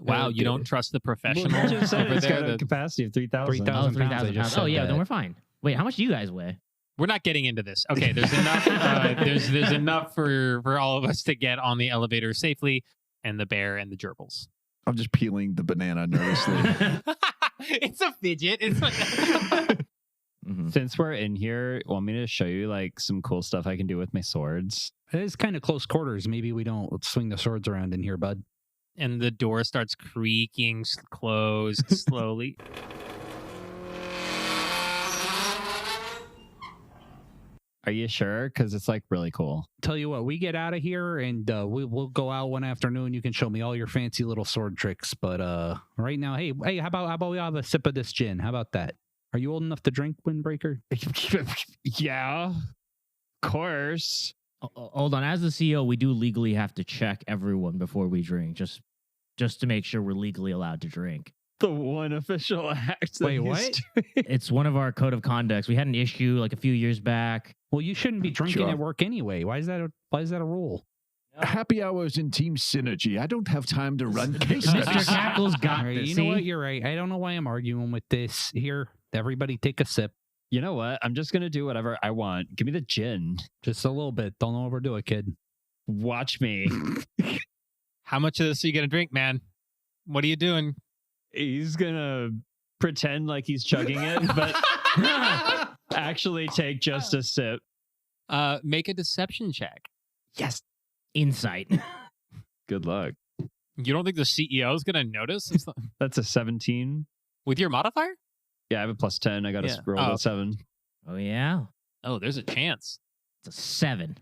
wow, you don't trust the professional Well, you just said over it's there. got a that- capacity of 3,000. 3,000. Oh, 3,000 pounds, I just pounds. Oh, said yeah, then that. we're fine. Wait, how much do you guys weigh? We're not getting into this. Okay, there's enough. There's enough for all of us to get on the elevator safely, and the bear and the gerbils. I'm just peeling the banana nervously. It's a fidget. It's like Mhm. Since we're in here, want me to show you like some cool stuff I can do with my swords? it's kind of close quarters. Maybe we don't swing the swords around in here, bud. and the door starts creaking closed slowly. Are you sure? Because it's like really cool. Tell you what, we get out of here and we'll go out one afternoon. You can show me all your fancy little sword tricks. But right now, hey, how about we have a sip of this gin? How about that? Are you old enough to drink, Windbreaker? Yeah, of course. Hold on. As the CEO, we do legally have to check everyone before we drink, just to make sure we're legally allowed to drink. The one official act. Wait, what? It's one of our code of conducts. We had an issue like a few years back. Well, you shouldn't be drinking Sure. at work anyway. Why is that a rule? Happy hours in team synergy. I don't have time to run case Mr. studies. Cackles got All right, this. you know See? what? You're right. I don't know why I'm arguing with this. Here, everybody take a sip. You know what? I'm just gonna do whatever I want. Give me the gin. Just a little bit. Don't overdo it, kid. Watch me. How much of this are you gonna drink, man? What are you doing? He's gonna pretend like he's chugging it, but actually take just a sip. Make a deception check. Yes. Insight. Good luck. You don't think the CEO is gonna notice? It's not- That's a 17. With your modifier? Yeah, I have a +10. I got Yeah. a roll Oh. at 7. Oh, yeah. Oh, there's a chance. It's a 7.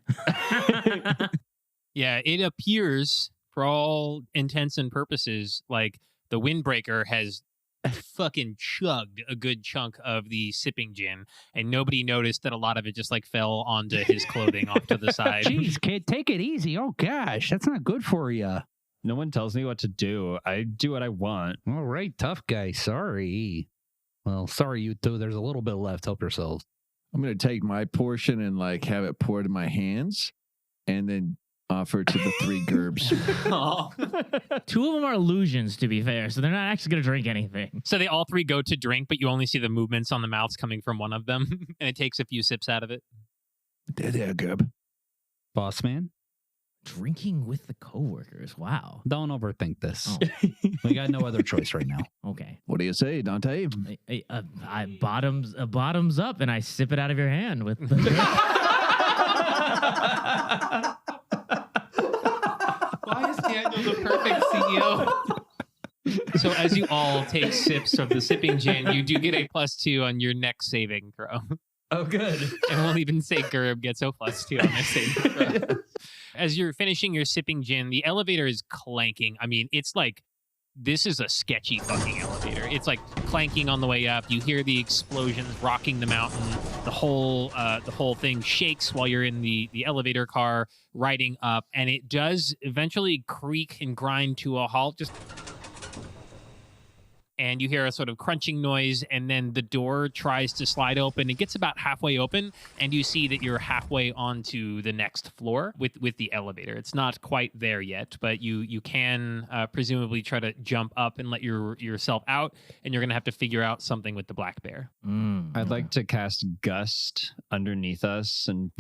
Yeah, it appears, for all intents and purposes, like the Windbreaker has fucking chugged a good chunk of the sipping gin, and nobody noticed that a lot of it just like fell onto his clothing off to the side. Jeez, kid, take it easy. Oh, gosh, that's not good for you. No one tells me what to do. I do what I want. All right, tough guy. Sorry. Well, sorry, you two. There's a little bit left. Help yourselves. I'm going to take my portion and like have it poured in my hands and then offer it to the 3 gerbs. Aw. 2 of them are illusions, to be fair, so they're not actually going to drink anything. So they all 3 go to drink, but you only see the movements on the mouths coming from one of them, and it takes a few sips out of it. There, gerb. Boss man, Drinking with the coworkers. Wow. don't overthink this. Oh, We got no other choice right now. okay. What do you say, Dante? I bottoms up, and I sip it out of your hand with the Why is Daniel the perfect CEO? So as you all take sips of the sipping gin, you do get a +2 on your next saving throw. Oh, good. And we'll even say Gerb gets a +2 on this saving throw. As you're finishing your sipping gin, the elevator is clanking. I mean, it's like, this is a sketchy fucking elevator. It's like clanking on the way up. You hear the explosions rocking the mountain. The whole thing shakes while you're in the elevator car riding up, and it does eventually creak and grind to a halt. And you hear a sort of crunching noise, and then the door tries to slide open. It gets about halfway open, and you see that you're halfway onto the next floor with the elevator. It's not quite there yet, but you can presumably try to jump up and let yourself out, and you're going to have to figure out something with the black bear. I'd like to cast Gust underneath us and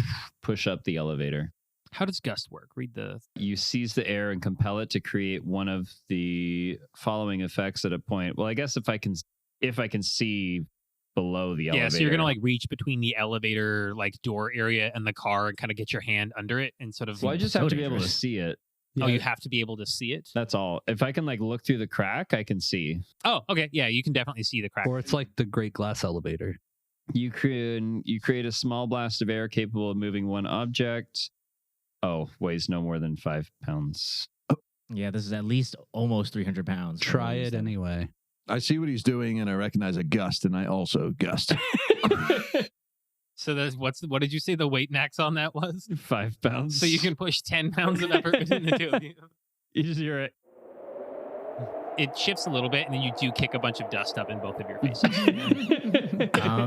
push up the elevator. How does Gust work? Read the... You seize the air and compel it to create one of the following effects at a point. Well, I guess if I can see below the elevator. Yeah, so you're going to like reach between the elevator like door area and the car and kind of get your hand under it and sort of... Well, I just So have to be able to dangerous. see it. Oh, you have to be able to see it? That's all. If I can like look through the crack, I can see. Oh, okay. Yeah, you can definitely see the crack. Or it's like the Great Glass Elevator. You create a small blast of air capable of moving one object. Oh, weighs no more than 5 pounds. Yeah, this is at least almost 300 pounds. Try it anyway. I see what he's doing and I recognize a gust and I also gust. So that's what did you say the weight max on that was? 5 pounds. So you can push 10 pounds of effort between the two of you. You're right. It shifts a little bit, and then you do kick a bunch of dust up in both of your faces.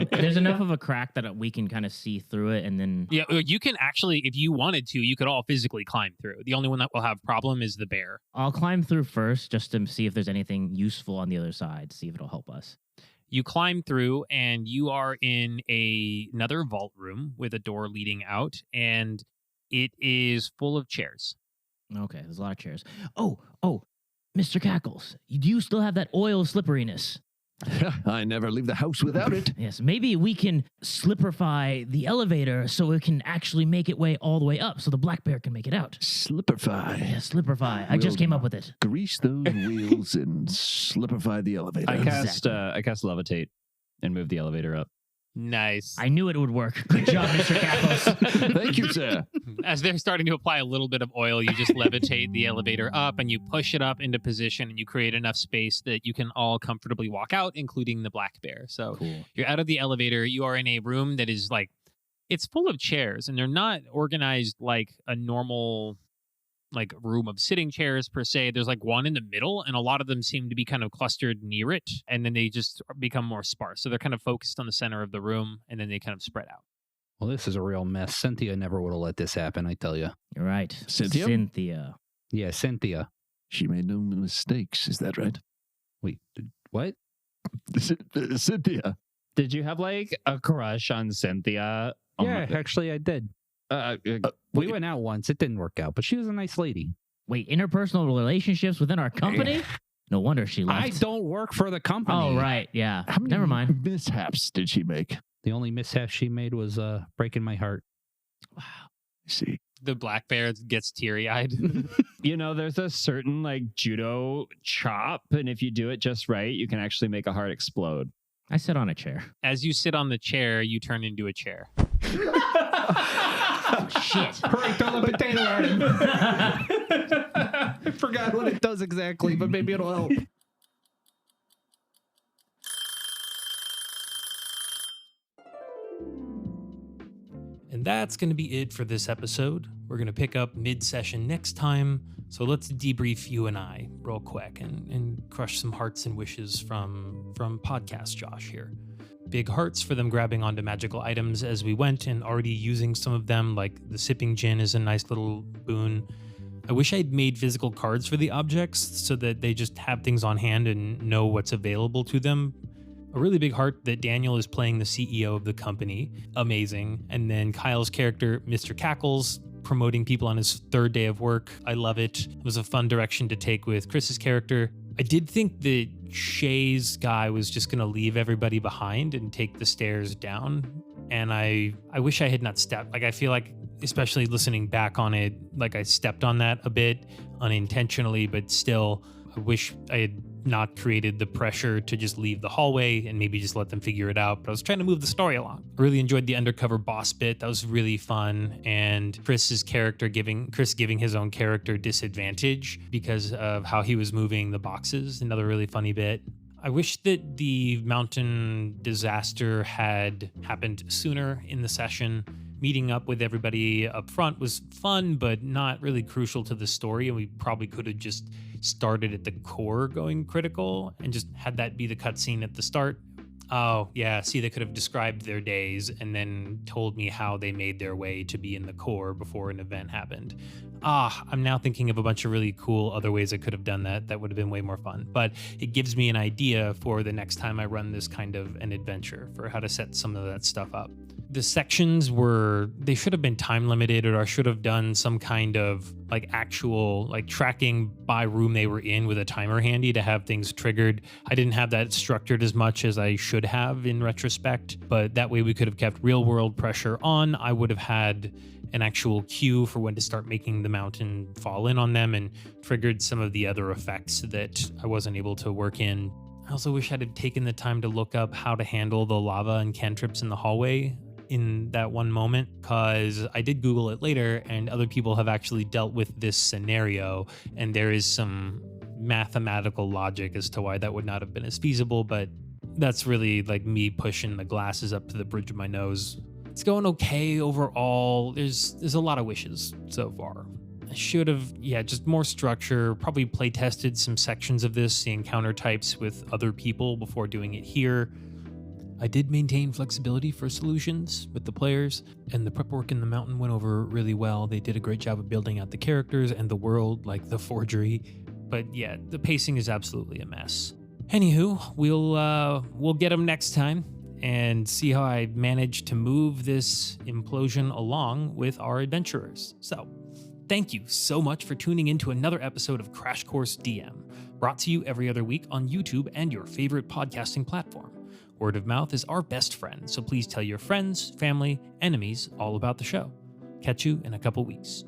There's enough of a crack that we can kind of see through it, and then Yeah, you can actually, if you wanted to, you could all physically climb through. The only one that will have problem is the bear. I'll climb through first just to see if there's anything useful on the other side, see if it'll help us. You climb through, and you are in another vault room with a door leading out, and it is full of chairs. Okay, there's a lot of chairs. Oh, Mr. Cackles, do you still have that oil slipperiness? I never leave the house without it. Yes, maybe we can slipperify the elevator so it can actually make it way all the way up so the black bear can make it out. Slipperify. Yeah, slipperify. I just came up with it. Grease those wheels and slipperify the elevator. I cast Exactly. I cast levitate and move the elevator up. Nice. I knew it would work. Good job, Mr. Cackles. Thank you, sir. As they're starting to apply a little bit of oil, you just levitate the elevator up and you push it up into position and you create enough space that you can all comfortably walk out, including the black bear. So Cool. you're out of the elevator. You are in a room that is like, it's full of chairs and they're not organized like a normal like room of sitting chairs per se. There's like one in the middle and a lot of them seem to be kind of clustered near it and then they just become more sparse. So they're kind of focused on the center of the room and then they kind of spread out. Well, this is a real mess. Cynthia never would have let this happen, I tell you. You're right. Cynthia? Yeah, Cynthia. She made no mistakes. Is that right? Wait, what? Cynthia. Did you have like a crush on Cynthia? Yeah, actually, I did. We went out once. It didn't work out, but she was a nice lady. Wait, interpersonal relationships within our company? No wonder she left. I don't work for the company. Oh, right. Yeah. How many Never mind. mishaps did she make? The only mishap she made was breaking my heart. I see. The black bear gets teary-eyed. You know, there's a certain like judo chop, and if you do it just right, you can actually make a heart explode. I sit on a chair. As you sit on the chair, you turn into a chair. Shit. Hurry, throw the potato at him. I forgot what it does exactly, but maybe it'll help. And that's going to be it for this episode. We're going to pick up mid-session next time. So let's debrief you and I real quick and crush some hearts and wishes from podcast Josh here. Big hearts for them grabbing onto magical items as we went and already using some of them, like the sipping gin is a nice little boon. I wish I'd made physical cards for the objects so that they just have things on hand and know what's available to them. A really big heart that Daniel is playing the CEO of the company. Amazing. And then Kyle's character, Mr. Cackles, promoting people on his third day of work. I love it. It was a fun direction to take with Chris's character. I did think that Shay's guy was just going to leave everybody behind and take the stairs down. And I wish I had not stepped. Like, I feel like, especially listening back on it, like I stepped on that a bit unintentionally, but still, I wish I had not created the pressure to just leave the hallway and maybe just let them figure it out. But I was trying to move the story along. I really enjoyed the undercover boss bit. That was really fun. And Chris giving his own character disadvantage because of how he was moving the boxes. Another really funny bit. I wish that the mountain disaster had happened sooner in the session. Meeting up with everybody up front was fun, but not really crucial to the story. And we probably could have just started at the core going critical and just had that be the cutscene at the start. Oh, yeah. See, they could have described their days and then told me how they made their way to be in the core before an event happened. I'm now thinking of a bunch of really cool other ways I could have done that. That would have been way more fun. But it gives me an idea for the next time I run this kind of an adventure for how to set some of that stuff up. The sections they should have been time limited, or I should have done some kind of like actual like tracking by room they were in with a timer handy to have things triggered. I didn't have that structured as much as I should have in retrospect, but that way we could have kept real world pressure on. I would have had an actual cue for when to start making the mountain fall in on them and triggered some of the other effects that I wasn't able to work in. I also wish I'd have taken the time to look up how to handle the lava and cantrips in the hallway in that one moment, because I did Google it later and other people have actually dealt with this scenario and there is some mathematical logic as to why that would not have been as feasible, but that's really like me pushing the glasses up to the bridge of my nose. It's going okay overall. There's a lot of wishes so far. I should have, just more structure, probably play tested some sections of this, the encounter types with other people before doing it here. I did maintain flexibility for solutions with the players, and the prep work in the mountain went over really well. They did a great job of building out the characters and the world, like the Forgery. But yeah, the pacing is absolutely a mess. Anywho, we'll get them next time and see how I manage to move this implosion along with our adventurers. So, thank you so much for tuning in to another episode of Crash Course DM, brought to you every other week on YouTube and your favorite podcasting platform. Word of mouth is our best friend, so please tell your friends, family, enemies all about the show. Catch you in a couple weeks.